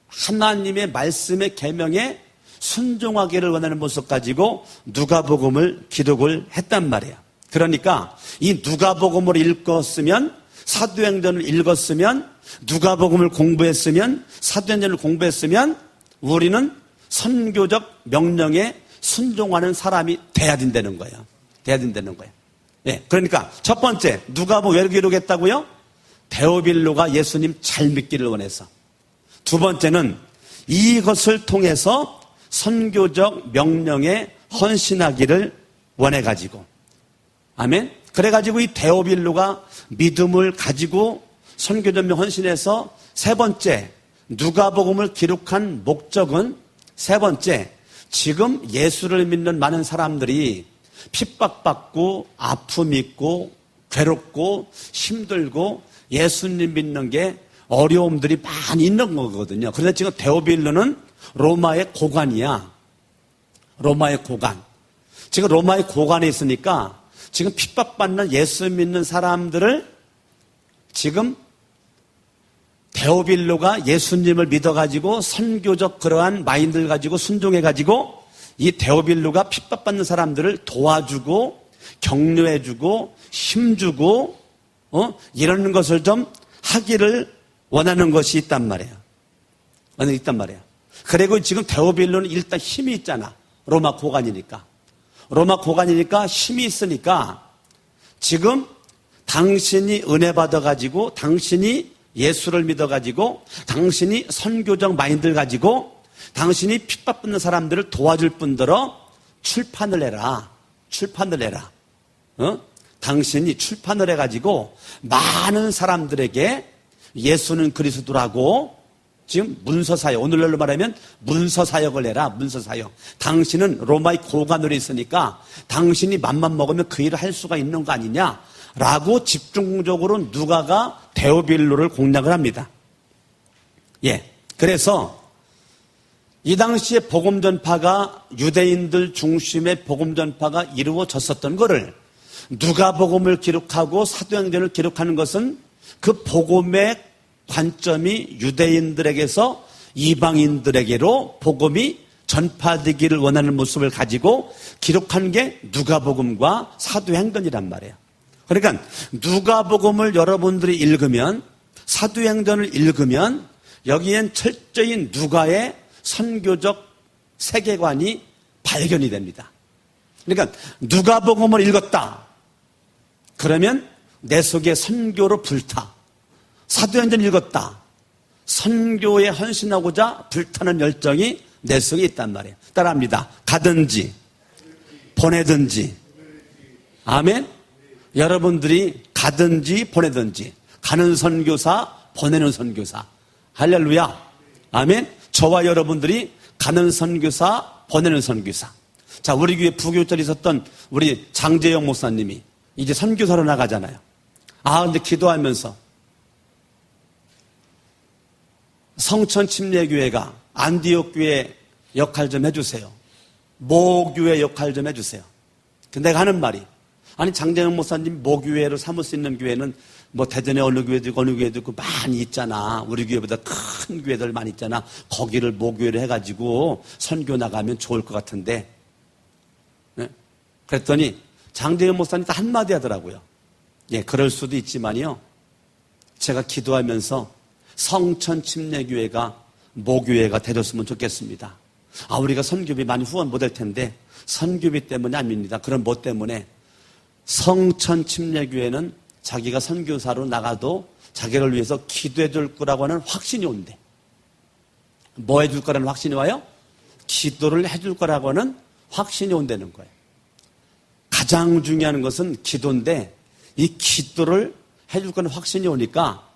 하나님의 말씀의 계명에 순종하기를 원하는 모습 가지고 누가복음을 기록을 했단 말이에요. 그러니까 이 누가복음을 읽었으면, 사도행전을 읽었으면, 누가복음을 공부했으면, 사도행전을 공부했으면 우리는 선교적 명령에 순종하는 사람이 돼야 된다는 거예요. 예, 그러니까 첫 번째, 누가복음 왜 기록했다고요? 데오빌로가 예수님 잘 믿기를 원해서. 두 번째는 이것을 통해서 선교적 명령에 헌신하기를 원해가지고. 아멘? 그래가지고 이 데오빌로가 믿음을 가지고 선교적 명령 헌신해서 세 번째, 누가복음을 기록한 목적은 세 번째, 지금 예수를 믿는 많은 사람들이 핍박받고 아픔 있고 괴롭고 힘들고 예수님 믿는 게 어려움들이 많이 있는 거거든요. 그런데 지금 데오빌로는 로마의 고관이야. 로마의 고관. 지금 로마의 고관에 있으니까 지금 핍박받는 예수 믿는 사람들을 지금 데오빌로가 예수님을 믿어가지고 선교적 그러한 마인드를 가지고 순종해가지고 이 데오빌로가 핍박받는 사람들을 도와주고 격려해주고 힘주고 이런 것을 좀 하기를 원하는 것이 있단 말이에요. 그리고 지금 데오빌로는 일단 힘이 있잖아. 로마 고관이니까 힘이 있으니까 지금 당신이 은혜 받아가지고 당신이 예수를 믿어가지고 당신이 선교적 마인드를 가지고 당신이 핍박받는 사람들을 도와줄 뿐더러 출판을 해라. 당신이 출판을 해가지고 많은 사람들에게 예수는 그리스도라고 지금 문서사역, 오늘날로 말하면 문서사역을 해라. 문서사역. 당신은 로마의 고관으로 있으니까 당신이 맘만 먹으면 그 일을 할 수가 있는 거 아니냐라고 집중적으로 누가가 데오빌로를 공략을 합니다. 예. 그래서 이 당시에 복음 전파가 유대인들 중심의 복음 전파가 이루어졌었던 거를 누가복음을 기록하고 사도행전을 기록하는 것은 그 복음의 관점이 유대인들에게서 이방인들에게로 복음이 전파되기를 원하는 모습을 가지고 기록한 게 누가복음과 사도행전이란 말이에요. 그러니까 누가복음을 여러분들이 읽으면, 사도행전을 읽으면 여기엔 철저히 누가의 선교적 세계관이 발견이 됩니다. 그러니까 누가복음을 읽었다. 그러면 내 속에 선교로 불타. 사도행전 읽었다. 선교에 헌신하고자 불타는 열정이 내 속에 있단 말이에요. 따라합니다. 가든지 보내든지. 아멘. 여러분들이 가든지 보내든지, 가는 선교사, 보내는 선교사. 할렐루야. 아멘. 저와 여러분들이 가는 선교사, 보내는 선교사. 자, 우리 교회 부교절에 있었던 우리 장재영 목사님이 이제 선교사로 나가잖아요. 근데 기도하면서 성천 침례교회가 안디옥 교회 역할 좀 해주세요. 모교회 역할 좀 해주세요. 근데 내가 하는 말이, 아니 장재영 목사님 모교회로 삼을 수 있는 교회는 뭐 대전에 어느 교회도 있고 어느 교회도 있고 많이 있잖아. 우리 교회보다 큰 교회들 많이 있잖아. 거기를 모교회로 해가지고 선교 나가면 좋을 것 같은데. 네? 그랬더니 장재영 목사님 또 한마디 하더라고요. 예, 그럴 수도 있지만요. 제가 기도하면서 성천 침례교회가 모교회가 되었으면 좋겠습니다. 우리가 선교비 많이 후원 못할 텐데 선교비 때문에 아닙니다. 그럼 뭐 때문에? 성천 침례교회는 자기가 선교사로 나가도 자기를 위해서 기도해 줄 거라고 하는 확신이 온대. 뭐 해줄 거라는 확신이 와요? 기도를 해줄 거라고 하는 확신이 온다는 거예요. 가장 중요한 것은 기도인데 이 기도를 해줄 건 확신이 오니까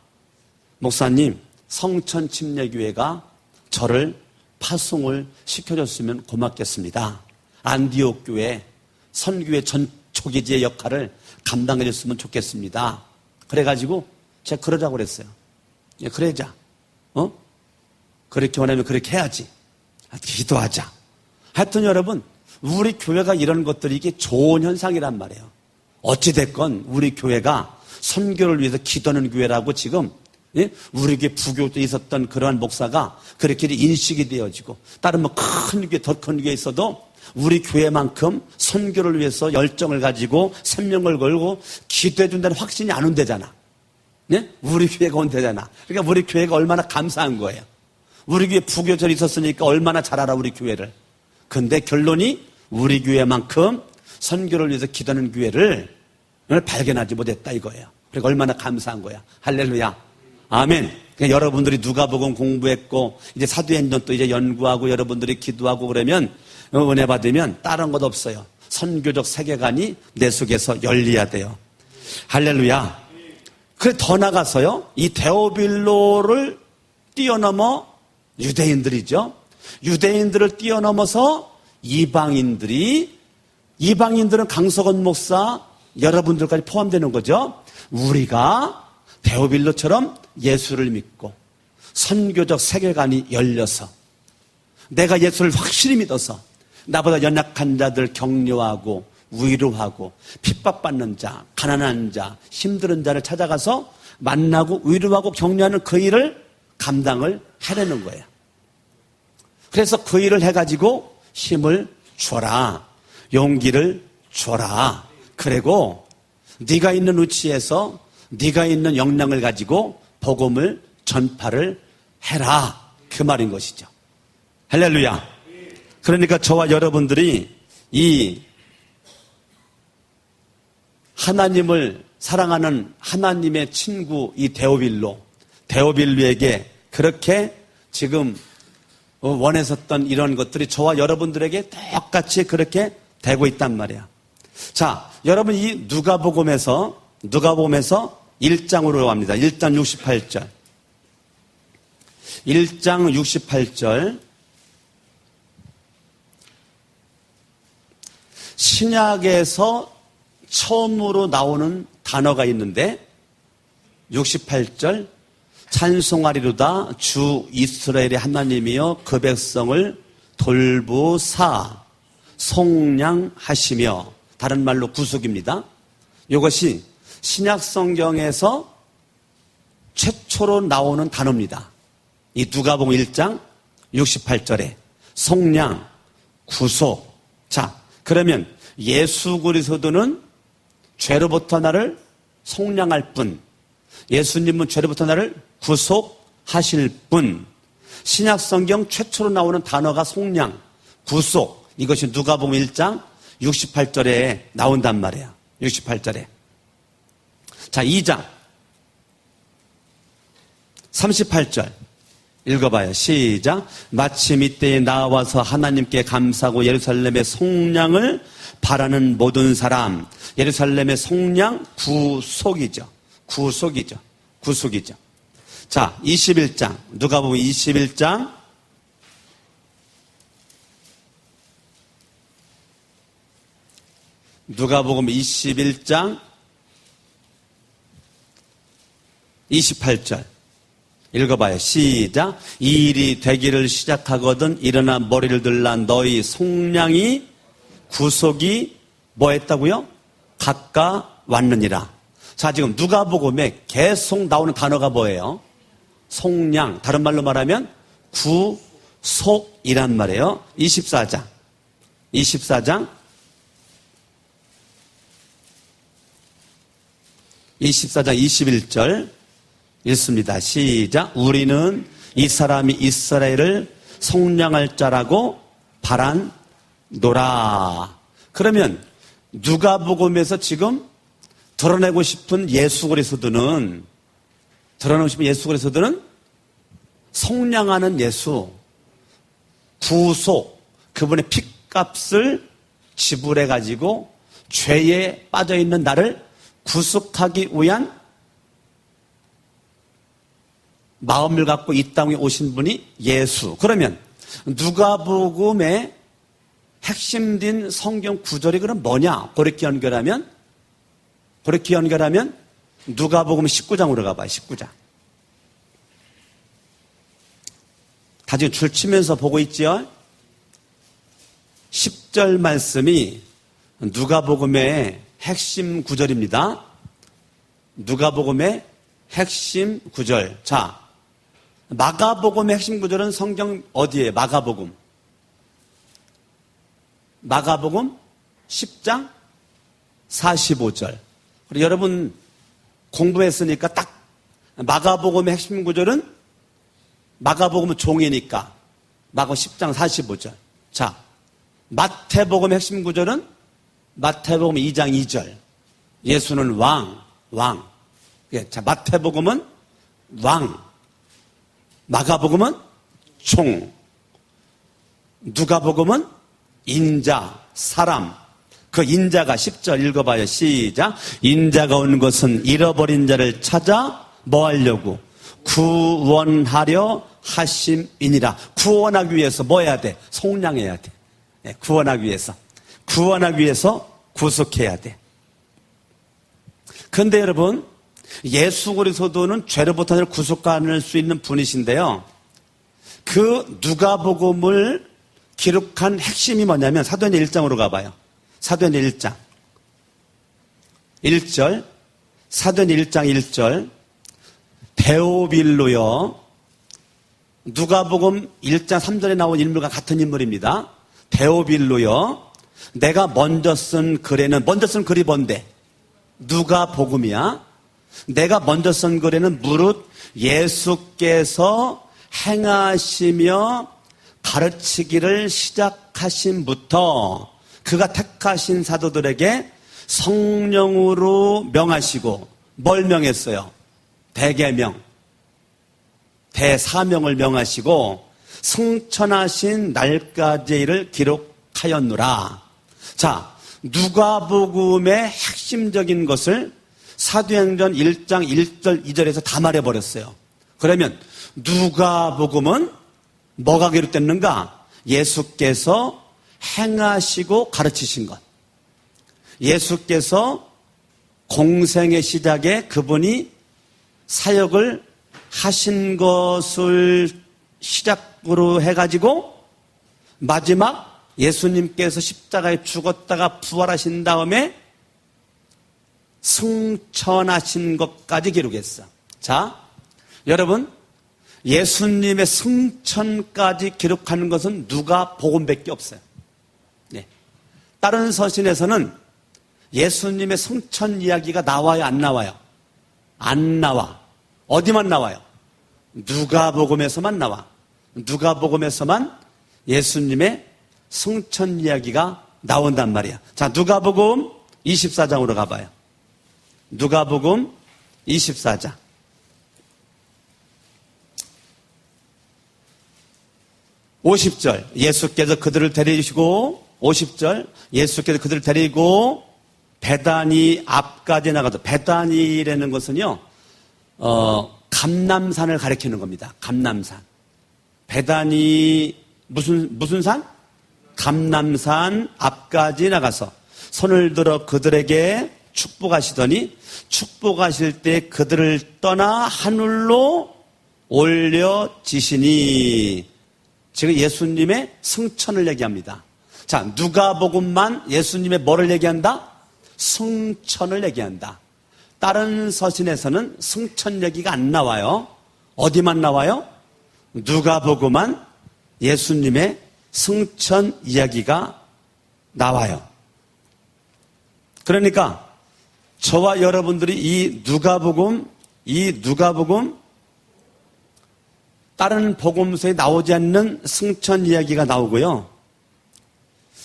목사님, 성천 침례교회가 저를 파송을 시켜줬으면 고맙겠습니다. 안디옥 교회 선교회 전초기지의 역할을 감당해줬으면 좋겠습니다. 그래가지고 제가 그러자고 그랬어요. 예, 그러자. 그렇게 원하면 그렇게 해야지. 기도하자. 하여튼 여러분, 우리 교회가 이런 것들이 이게 좋은 현상이란 말이에요. 어찌됐건 우리 교회가 선교를 위해서 기도하는 교회라고 지금, 예? 우리 교회 부교도 있었던 그러한 목사가 그렇게 인식이 되어지고, 다른 뭐 큰 교회, 더 큰 교회에 있어도 우리 교회만큼 선교를 위해서 열정을 가지고 생명을 걸고 기도해 준다는 확신이 안 온대잖아. 예? 우리 교회가 온대잖아. 그러니까 우리 교회가 얼마나 감사한 거예요. 우리 교회 부교절이 있었으니까 얼마나 잘 알아, 우리 교회를. 근데 결론이 우리 교회만큼 선교를 위해서 기도하는 교회를 발견하지 못했다 이거예요. 그러니까 얼마나 감사한 거야. 할렐루야. 아멘. 그러니까 여러분들이 누가복음 공부했고 이제 사도행전 또 이제 연구하고 여러분들이 기도하고 그러면 은혜 받으면 다른 것 없어요. 선교적 세계관이 내 속에서 열려야 돼요. 할렐루야. 그래 더 나가서요. 이 데오빌로를 뛰어넘어 유대인들이죠. 유대인들을 뛰어넘어서 이방인들은 강석원 목사 여러분들까지 포함되는 거죠. 우리가 데오빌로처럼 예수를 믿고 선교적 세계관이 열려서 내가 예수를 확실히 믿어서 나보다 연약한 자들 격려하고 위로하고 핍박받는 자, 가난한 자, 힘든 자를 찾아가서 만나고 위로하고 격려하는 그 일을 감당을 해내는 거예요. 그래서 그 일을 해가지고 힘을 줘라. 용기를 줘라. 그리고 네가 있는 위치에서 네가 있는 역량을 가지고 복음을 전파를 해라. 그 말인 것이죠. 할렐루야. 그러니까 저와 여러분들이 이 하나님을 사랑하는 하나님의 친구 이 데오빌로에게 그렇게 지금 원했었던 이런 것들이 저와 여러분들에게 똑같이 그렇게 되고 있단 말이야. 자, 여러분 이 누가복음에서 1장으로 갑니다. 1장 68절. 1장 68절. 신약에서 처음으로 나오는 단어가 있는데 68절 찬송하리로다 주 이스라엘의 하나님이여 그 백성을 돌보사 속량하시며 다른 말로 구속입니다. 이것이 신약 성경에서 최초로 나오는 단어입니다. 이 누가복음 1장 68절에 속량, 구속. 자, 그러면 예수 그리스도는 죄로부터 나를 속량할 뿐, 예수님은 죄로부터 나를 구속하실 뿐. 신약 성경 최초로 나오는 단어가 속량, 구속. 이것이 누가복음 1장 68절에 나온단 말이에요. 68절에. 자, 2장 38절 읽어봐요. 시작. 마침 이때에 나와서 하나님께 감사하고 예루살렘의 속량을 바라는 모든 사람. 예루살렘의 속량 구속이죠. 구속이죠. 자, 21장 누가복음 21장 누가복음 21장 28절 읽어봐요. 시작. 이 일이 되기를 시작하거든 일어나 머리를 들라 너희 속량이 구속이 뭐 했다고요? 가까웠느니라. 자, 지금 누가복음에 계속 나오는 단어가 뭐예요? 속량. 다른 말로 말하면 구속이란 말이에요. 24장 21절 읽습니다. 시작. 우리는 이 사람이 이스라엘을 속량할 자라고 바란노라. 그러면 누가복음에서 지금 드러내고 싶은 예수 그리스도는 속량하는 예수, 구속, 그분의 핏값을 지불해 가지고 죄에 빠져 있는 나를 구속하기 위한 마음을 갖고 이 땅에 오신 분이 예수. 그러면 누가복음의 핵심된 성경 구절이 그럼 뭐냐? 그렇게 연결하면 누가복음 19장으로 가봐요. 19장. 다 지금 줄 치면서 보고 있지요? 10절 말씀이 누가복음의 핵심 구절입니다. 누가복음의 핵심 구절. 자, 마가복음의 핵심 구절은 성경 어디에? 마가복음 10장 45절. 그리고 여러분 공부했으니까 딱 마가복음의 핵심 구절은 마가복음은 종이니까 마가 10장 45절. 자, 마태복음의 핵심 구절은 마태복음 2장 2절. 예수는 왕. 자, 마태복음은 왕. 마가복음은 종. 누가복음은 인자, 사람. 그 인자가 10절 읽어봐요. 시작. 인자가 온 것은 잃어버린 자를 찾아 뭐 하려고? 구원하려 하심이니라. 구원하기 위해서 뭐 해야 돼? 속량해야 돼. 네, 구원하기 위해서 구속해야 돼. 그런데 여러분, 예수 그리스도는 죄로부터 나를 구속할 수 있는 분이신데요. 그 누가복음을 기록한 핵심이 뭐냐면 사도행전 1장으로 가봐요. 사도행전 1장 1절. 사도행전 1장 1절. 데오빌로요. 누가복음 1장 3절에 나온 인물과 같은 인물입니다. 데오빌로요. 내가 먼저 쓴 글이 뭔데? 누가복음이야. 내가 먼저 쓴 글에는 무릇 예수께서 행하시며 가르치기를 시작하신부터 그가 택하신 사도들에게 성령으로 명하시고 뭘 명했어요? 대계명, 대사명을 명하시고 승천하신 날까지의 일을 기록하였노라. 자, 누가복음의 핵심적인 것을 사도행전 1장 1절 2절에서 다 말해버렸어요. 그러면 누가복음은 뭐가 기록됐는가? 예수께서 행하시고 가르치신 것. 예수께서 공생의 시작에 그분이 사역을 하신 것을 시작으로 해가지고 마지막 예수님께서 십자가에 죽었다가 부활하신 다음에 승천하신 것까지 기록했어. 자, 여러분, 예수님의 승천까지 기록하는 것은 누가복음밖에 없어요. 네. 다른 서신에서는 예수님의 승천 이야기가 나와요, 안 나와요? 안 나와. 어디만 나와요? 누가복음에서만 나와. 누가복음에서만 예수님의 승천 이야기가 나온단 말이야. 자, 누가복음 24장으로 가봐요. 누가복음 24장. 50절 예수께서 그들을 데리시고 50절 예수께서 그들을 데리고 베다니 앞까지 나가서 베다니라는 것은요 감람산을 가리키는 겁니다. 감람산. 베다니 무슨 산? 감람산 앞까지 나가서 손을 들어 그들에게 축복하시더니 축복하실 때 그들을 떠나 하늘로 올려지시니 지금 예수님의 승천을 얘기합니다. 자, 누가복음만 예수님의 뭐를 얘기한다? 승천을 얘기한다. 다른 서신에서는 승천 얘기가 안 나와요. 어디만 나와요? 누가복음만 예수님의 승천 이야기가 나와요. 그러니까 저와 여러분들이 이 누가복음 다른 복음서에 나오지 않는 승천 이야기가 나오고요.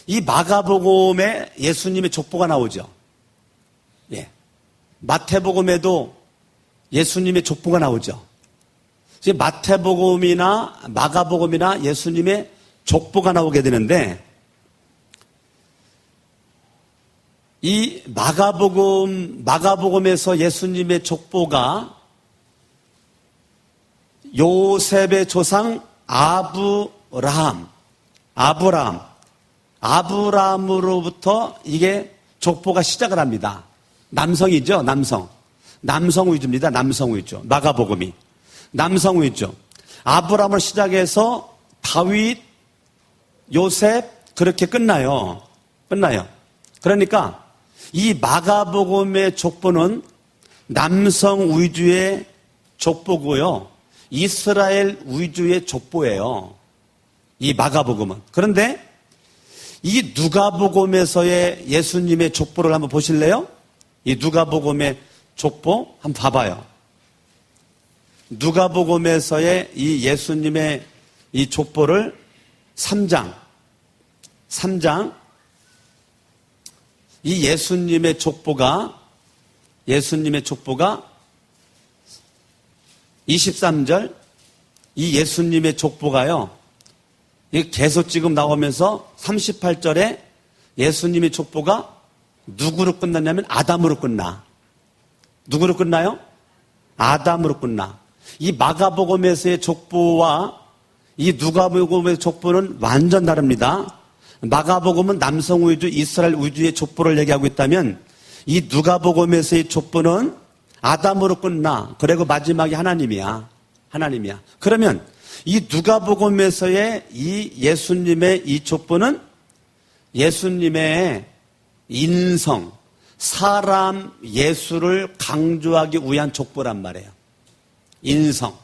이 마가복음에 예수님의 족보가 나오죠. 예. 마태복음에도 예수님의 족보가 나오죠. 마태복음이나 마가복음이나 예수님의 족보가 나오게 되는데 이 마가복음에서 예수님의 족보가 요셉의 조상 아브라함으로부터 이게 족보가 시작을 합니다. 남성이죠, 남성. 남성 위주입니다, 남성 위주. 마가복음이. 남성 위주. 아브라함을 시작해서 다윗, 요셉, 그렇게 끝나요. 그러니까 이 마가복음의 족보는 남성 위주의 족보고요. 이스라엘 위주의 족보예요. 이 마가복음은. 그런데 이 누가복음에서의 예수님의 족보를 한번 보실래요? 이 누가복음의 족보 한번 봐봐요. 누가복음에서의 이 예수님의 이 족보를 3장 이 예수님의 족보가 23절 이 예수님의 족보가요. 계속 지금 나오면서 38절에 예수님의 족보가 누구로 끝났냐면 아담으로 끝나. 누구로 끝나요? 아담으로 끝나. 이 마가복음에서의 족보와 이 누가복음의 족보는 완전 다릅니다. 마가복음은 남성 위주, 이스라엘 위주의 족보를 얘기하고 있다면 이 누가복음에서의 족보는 아담으로 끝나. 그리고 마지막이 하나님이야. 그러면 이 누가복음에서의 이 예수님의 이 족보는 예수님의 인성, 사람 예수를 강조하기 위한 족보란 말이에요. 인성,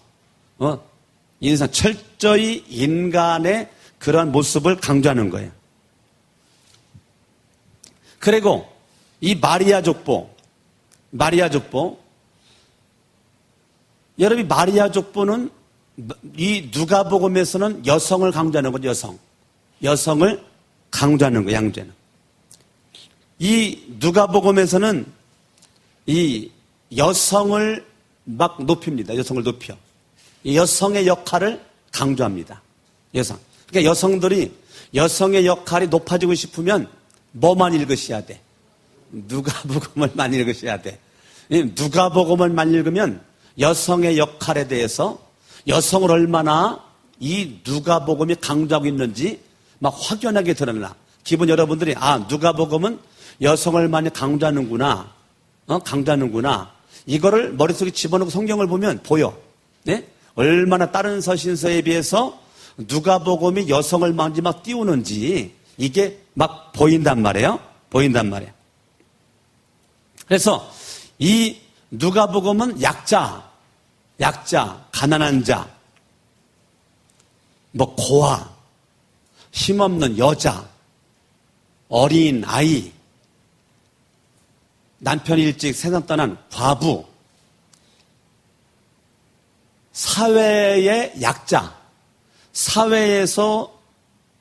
철저히 인간의 그런 모습을 강조하는 거예요. 그리고 이 마리아 족보, 여러분 마리아 족보는 이 누가복음에서는 여성을 강조하는 거죠. 여성을 강조하는 거예요. 양죄는. 이 누가복음에서는 이 여성을 막 높입니다. 여성을 높여. 이 여성의 역할을 강조합니다. 여성. 그러니까 여성들이 여성의 역할이 높아지고 싶으면 뭐만 읽으셔야 돼? 누가복음을 많이 읽으셔야 돼. 누가복음을 많이 읽으면 여성의 역할에 대해서 여성을 얼마나 이 누가복음이 강조하고 있는지 막 확연하게 드러나. 기본 여러분들이 누가복음은 여성을 많이 강조하는구나. 이거를 머릿속에 집어넣고 성경을 보면 보여. 네? 얼마나 다른 서신서에 비해서 누가복음이 여성을 많이 막 띄우는지 이게 막 보인단 말이에요. 그래서 이 누가복음은 약자, 가난한 자, 고아, 힘없는 여자, 어린 아이, 남편이 일찍 세상 떠난 과부, 사회의 약자, 사회에서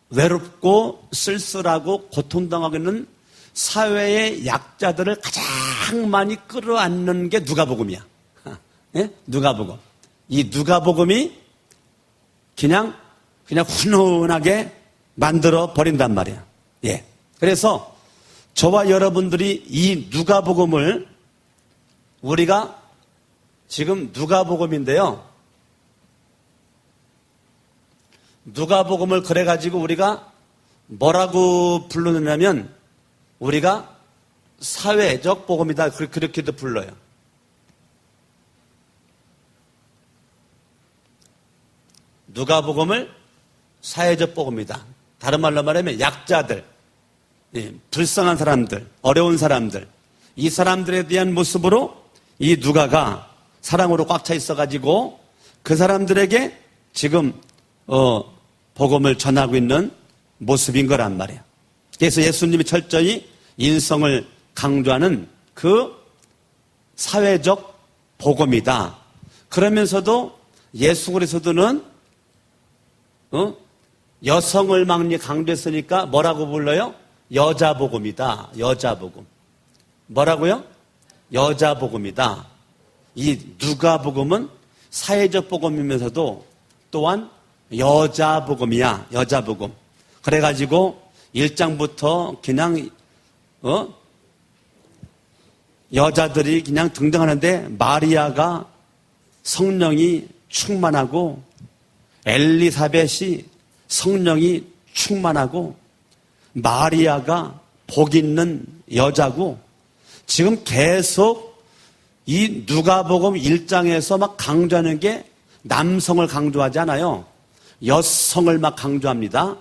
외롭고 쓸쓸하고 고통당하고 있는 사회의 약자들을 가장 많이 끌어안는 게 누가복음이야. 예? 누가복음. 이 누가복음이 그냥 훈훈하게 만들어 버린단 말이야. 예. 그래서 저와 여러분들이 이 누가복음을 우리가 지금 누가복음인데요. 누가복음을 그래가지고 우리가 뭐라고 부르느냐면 우리가 사회적 복음이다. 그렇게도 불러요. 누가복음을 사회적 복음이다. 다른 말로 말하면 약자들, 불쌍한 사람들, 어려운 사람들, 이 사람들에 대한 모습으로 이 누가가 사랑으로 꽉 차 있어가지고 그 사람들에게 지금 복음을 전하고 있는 모습인 거란 말이에요. 그래서 예수님이 철저히 인성을 강조하는 그 사회적 복음이다. 그러면서도 예수 그리스도는 여성을 많이 강조했으니까 뭐라고 불러요? 여자복음이다. 여자복음. 뭐라고요? 여자복음이다. 이 누가복음은 사회적 복음이면서도 또한 여자복음이야. 여자복음. 그래가지고 1장부터 그냥 여자들이 그냥 등장하는데 마리아가 성령이 충만하고 엘리사벳이 성령이 충만하고 마리아가 복 있는 여자고 지금 계속 이 누가복음 1장에서 막 강조하는 게 남성을 강조하지 않아요. 여성을 막 강조합니다.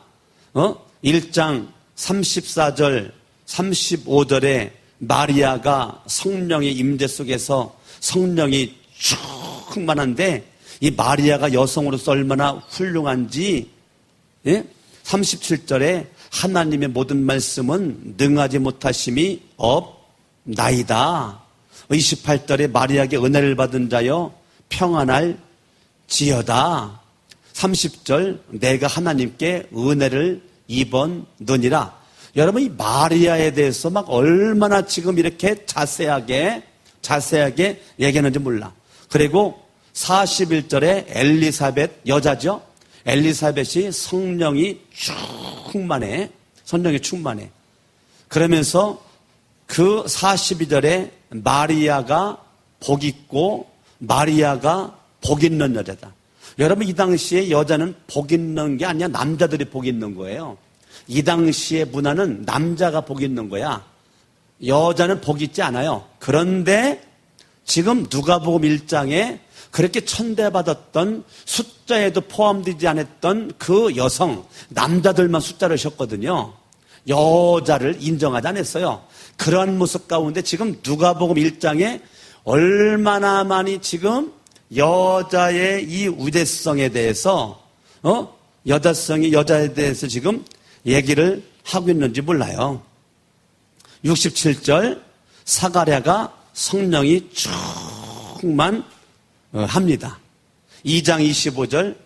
1장 34절 35절에 마리아가 성령의 임재 속에서 성령이 충만한데 이 마리아가 여성으로서 얼마나 훌륭한지 37절에 하나님의 모든 말씀은 능하지 못하심이 없나이다. 28절에 마리아에게 은혜를 받은 자여 평안할 지어다. 30절 내가 하나님께 은혜를 입었느니라. 여러분 이 마리아에 대해서 막 얼마나 지금 이렇게 자세하게 얘기하는지 몰라. 그리고 41절에 엘리사벳 여자죠. 엘리사벳이 성령이 충만해. 그러면서 그 42절에 마리아가 복 있고 마리아가 복 있는 여자다. 여러분 이 당시에 여자는 복 있는 게 아니야. 남자들이 복 있는 거예요. 이 당시의 문화는 남자가 복 있는 거야. 여자는 복 있지 않아요. 그런데 지금 누가복음 1장에 그렇게 천대받았던 숫자에도 포함되지 않았던 그 여성, 남자들만 숫자를 셨거든요. 여자를 인정하지 않았어요. 그러한 모습 가운데 지금 누가복음 1장에 얼마나 많이 지금 여자의 이 우대성에 대해서 여자에 대해서 지금 얘기를 하고 있는지 몰라요. 67절 사가랴가 성령이 충만합니다. 2장 25절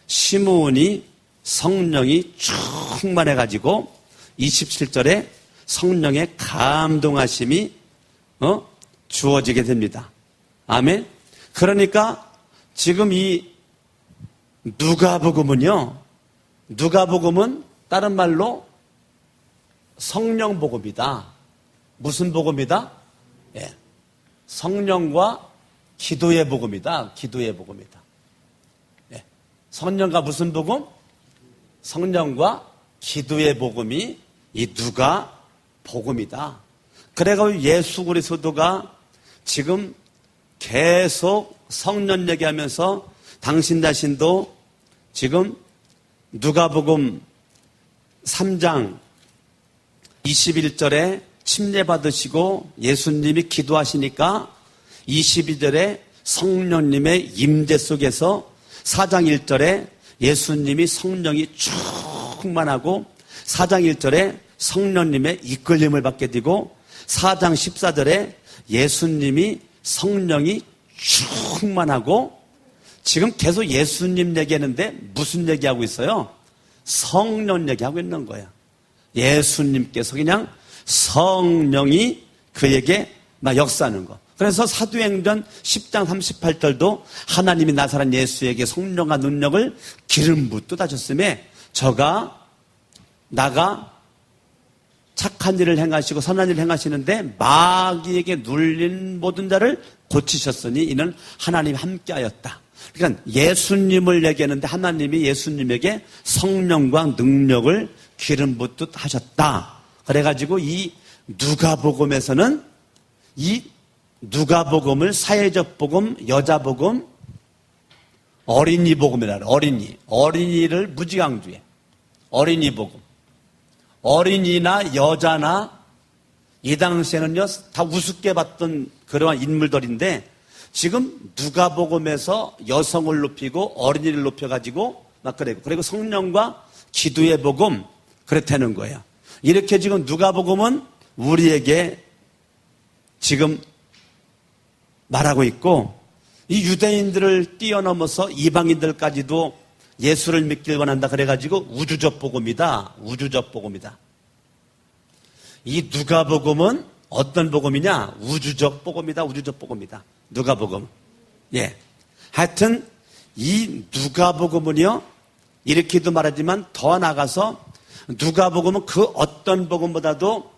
시므온이 성령이 충만해가지고 27절에 성령의 감동하심이 주어지게 됩니다. 아멘. 그러니까 지금 이 누가복음은 다른 말로 성령 복음이다. 무슨 복음이다? 예. 성령과 기도의 복음이다. 기도의 복음이다. 예. 성령과 무슨 복음? 성령과 기도의 복음이 이 누가복음이다. 그래가지고 예수 그리스도가 지금 계속 성령 얘기하면서 당신 자신도 지금 누가복음 3장 21절에 침례받으시고 예수님이 기도하시니까 22절에 성령님의 임재 속에서 4장 1절에 예수님이 성령이 충만하고 4장 1절에 성령님의 이끌림을 받게 되고 4장 14절에 예수님이 성령이 충만하고 지금 계속 예수님 얘기하는데 무슨 얘기하고 있어요? 성령 얘기하고 있는 거예요. 예수님께서 그냥 성령이 그에게 막 역사하는 거. 그래서 사도행전 10장 38절도 하나님이 나사렛 예수에게 성령과 능력을 기름 붓듯 하셨음에 저가 나가 착한 일을 행하시고 선한 일을 행하시는데 마귀에게 눌린 모든 자를 고치셨으니 이는 하나님이 함께하였다. 그러니까 예수님을 얘기하는데 하나님이 예수님에게 성령과 능력을 기름 붓듯 하셨다. 그래가지고 이 누가복음에서는 이 누가복음을 사회적 복음, 여자 복음, 어린이 복음이라 어린이를 무지 강조해. 어린이 복음. 어린이나 여자나 이 당시에는요 다 우습게 봤던 그러한 인물들인데 지금 누가복음에서 여성을 높이고 어린이를 높여가지고 막 그리고 성령과 기도의 복음 그렇다는 거예요. 이렇게 지금 누가복음은 우리에게 지금 말하고 있고 이 유대인들을 뛰어넘어서 이방인들까지도 예수를 믿길 원한다 그래가지고 우주적 복음이다. 우주적 복음이다. 이 누가복음은 어떤 복음이냐? 우주적 복음이다. 우주적 복음이다. 누가복음. 예. 하여튼 이 누가복음은요. 이렇게도 말하지만 더 나가서 누가복음은 그 어떤 복음보다도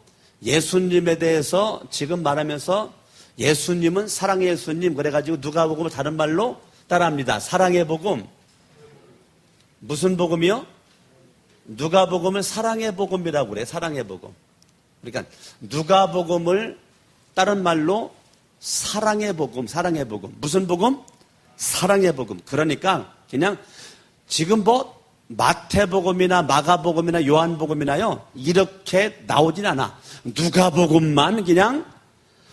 예수님에 대해서 지금 말하면서 예수님은 사랑의 예수님 그래가지고 누가복음을 다른 말로 따라합니다. 사랑의 복음. 무슨 복음이요? 누가복음을 사랑의 복음이라고 그래요. 사랑의 복음. 그러니까 누가복음을 다른 말로 사랑의 복음, 사랑의 복음. 무슨 복음? 사랑의 복음. 그러니까 그냥 지금 뭐 마태복음이나 마가복음이나 요한복음이나요 이렇게 나오진 않아. 누가복음만 그냥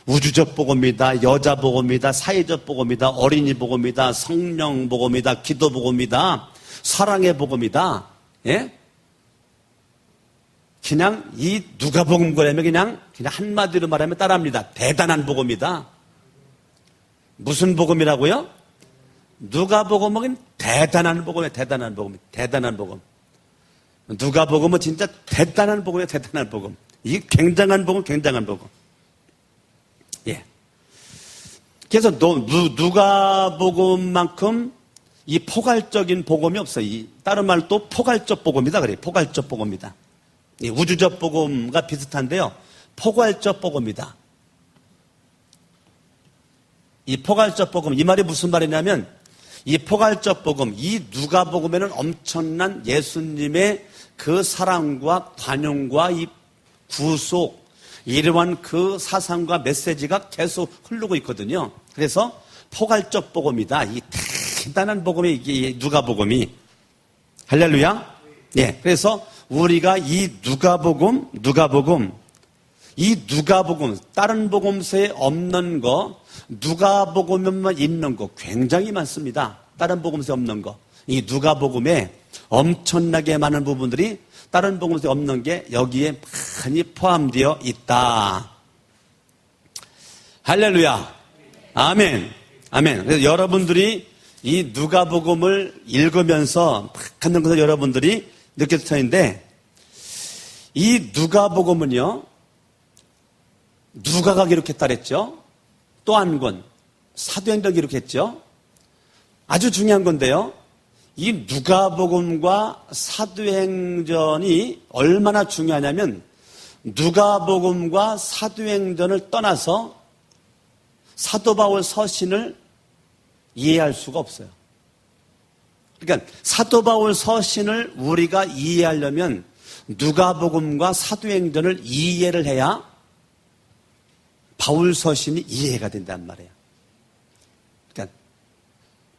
우주적 복음이다, 여자 복음이다, 사회적 복음이다, 어린이 복음이다, 성령 복음이다, 기도 복음이다, 사랑의 복음이다. 예? 그냥 이 누가복음 그러면 그냥 한마디로 말하면 따라합니다. 대단한 복음이다. 무슨 복음이라고요? 누가복음은 대단한 복음이에요. 대단한 복음. 대단한 복음. 누가복음은 진짜 대단한 복음이에요. 대단한 복음. 이게 굉장한 복음, 굉장한 복음. 예. 그래서 누가복음만큼 이 포괄적인 복음이 없어요. 다른 말로 또 포괄적 복음이다 그래요. 포괄적 복음이다. 우주적 복음과 비슷한데요. 포괄적 복음이다. 이 포괄적 복음, 이 말이 무슨 말이냐면 이 포괄적 복음, 이 누가복음에는 엄청난 예수님의 그 사랑과 관용과 이 구속, 이러한 그 사상과 메시지가 계속 흐르고 있거든요. 그래서 포괄적 복음이다. 이 대단한 복음이 이게 누가복음이. 할렐루야. 예. 그래서 우리가 이 누가복음, 이 누가복음, 다른 복음서에 없는 거, 누가복음에만 있는 거 굉장히 많습니다. 다른 복음서에 없는 거. 이 누가복음에 엄청나게 많은 부분들이 다른 복음서에 없는 게 여기에 많이 포함되어 있다. 할렐루야. 아멘. 아멘. 그래서 여러분들이 이 누가복음을 읽으면서 막 하는 것을 여러분들이 느꼈을 터인데, 이 누가복음은요, 누가가 기록했다 그랬죠? 또 한 권, 사도행전 기록했죠? 아주 중요한 건데요, 이 누가복음과 사도행전이 얼마나 중요하냐면, 누가복음과 사도행전을 떠나서 사도 바울 서신을 이해할 수가 없어요. 그러니까 사도 바울 서신을 우리가 이해하려면 누가복음과 사도행전을 이해를 해야 바울 서신이 이해가 된단 말이에요. 그러니까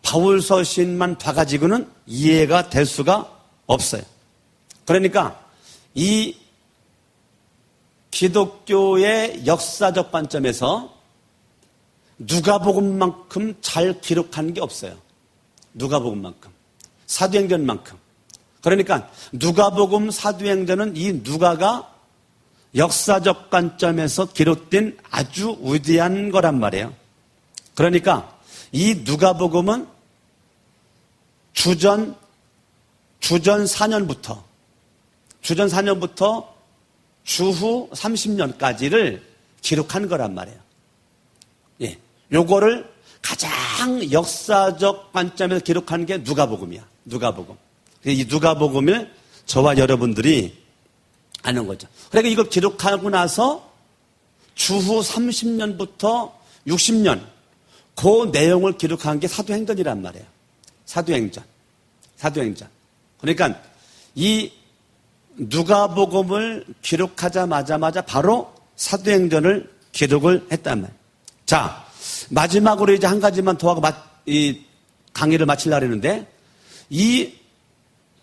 바울 서신만 봐가지고는 이해가 될 수가 없어요. 그러니까 이 기독교의 역사적 관점에서 누가복음만큼 잘 기록한 게 없어요. 누가복음만큼. 사도행전만큼. 그러니까 누가복음, 사도행전은 이 누가가 역사적 관점에서 기록된 아주 위대한 거란 말이에요. 그러니까 이 누가복음은 주전 4년부터 주후 30년까지를 기록한 거란 말이에요. 예. 요거를 가장 역사적 관점에서 기록한 게 누가복음이야. 누가복음. 이 누가복음을 저와 여러분들이 아는 거죠. 그러니까 이걸 기록하고 나서 주후 30년부터 60년 그 내용을 기록한 게 사도행전이란 말이에요. 사도행전. 그러니까 이 누가복음을 기록하자마자 바로 사도행전을 기록을 했단 말이에요. 자, 마지막으로 이제 한 가지만 더 하고 이 강의를 마치려고 했는데,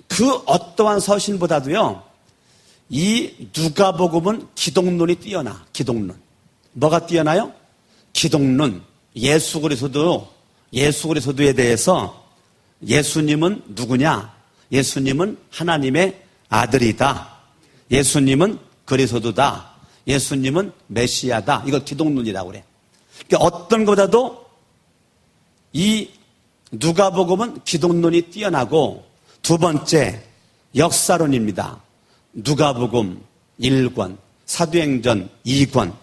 그 어떠한 서신보다도요, 이 누가복음은 기독론이 뛰어나. 기독론. 뭐가 뛰어나요? 기독론. 예수 그리스도에 대해서 예수님은 누구냐? 예수님은 하나님의 아들이다. 예수님은 그리스도다. 예수님은 메시아다. 이걸 기독론이라고 그래. 그러니까 어떤 것보다도 이 누가복음은 기독론이 뛰어나고, 두 번째 역사론입니다. 누가복음 1권, 사도행전 2권.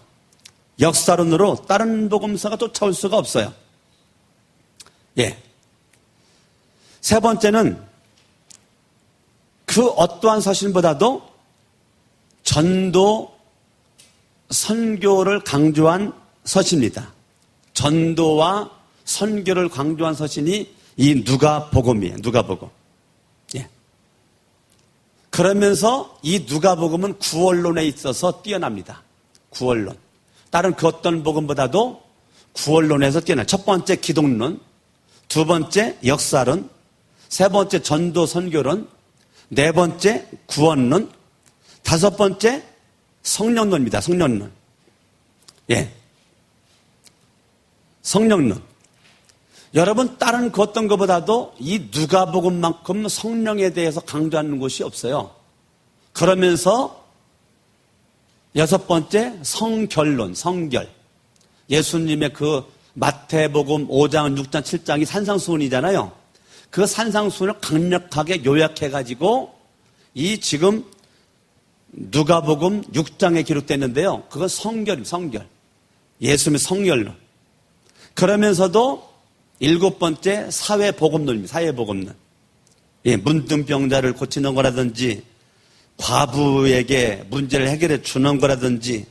역사론으로 다른 복음서가 쫓아올 수가 없어요. 예. 세 번째는 그 어떠한 서신보다도 전도, 선교를 강조한 서신입니다. 전도와 선교를 강조한 서신이 이 누가복음이에요. 누가복음. 예. 그러면서 이 누가복음은 구원론에 있어서 뛰어납니다. 구원론. 다른 그 어떤 복음보다도 구원론에서 뛰어나. 첫 번째 기독론, 두 번째 역사론, 세 번째 전도 선교론, 네 번째 구원론, 다섯 번째 성령론입니다. 성령론. 예. 성령론. 여러분, 다른 그 어떤 것보다도 이 누가복음만큼 성령에 대해서 강조하는 곳이 없어요. 그러면서 여섯 번째 성결론, 성결. 예수님의 그 마태복음 5장, 6장, 7장이 산상수훈이잖아요. 그 산상수훈을 강력하게 요약해가지고 이 지금 누가복음 6장에 기록됐는데요. 그건 성결입니다. 성결. 예수님의 성결론. 그러면서도 일곱 번째 사회복음론입니다. 사회복음론. 예, 문둥병자를 고치는 거라든지 과부에게 문제를 해결해 주는 거라든지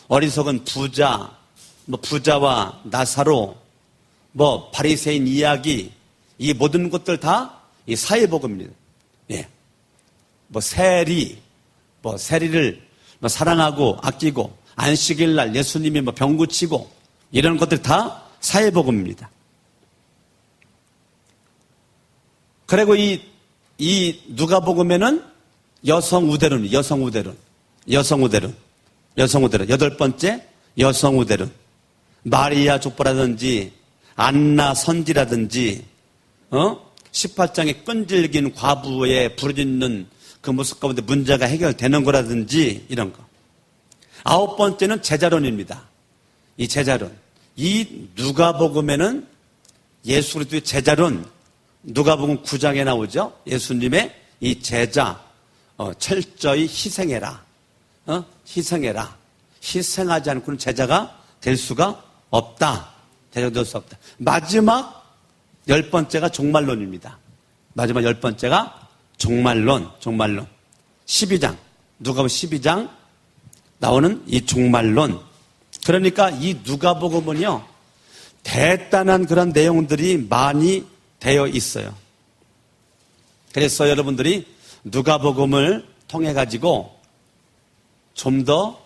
어리석은 부자와 나사로, 바리새인 이야기, 이 모든 것들 다 이 사회복음입니다. 예. 세리를 사랑하고 아끼고, 안식일 날 예수님이 병 고치고, 이런 것들 다 사회복음입니다. 그리고 이 누가복음에는 여성우대론. 여덟 번째 여성우대론. 마리아 족보라든지 안나 선지라든지 18장에 끈질긴 과부에 부르짖는 그 모습 가운데 문제가 해결되는 거라든지 이런 거. 아홉 번째는 제자론입니다. 이 제자론. 이 누가복음에는 예수 그리스도의 제자론, 누가복음 9장에 나오죠. 예수님의 이 제자, 철저히 희생해라. 희생해라. 희생하지 않고는 제자가 될 수가 없다. 제자가 될 수 없다. 마지막 열 번째가 종말론입니다. 마지막 열 번째가 종말론. 12장, 누가복음 12장 나오는 이 종말론. 그러니까 이 누가복음은요, 대단한 그런 내용들이 많이 되어 있어요. 그래서 여러분들이 누가복음을 통해 가지고 좀 더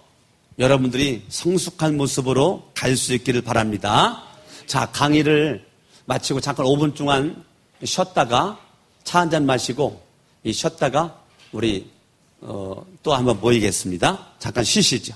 여러분들이 성숙한 모습으로 갈 수 있기를 바랍니다. 자, 강의를 마치고 잠깐 5분 동안 쉬었다가 차 한잔 마시고 쉬었다가 우리 또 한번 모이겠습니다. 잠깐 쉬시죠.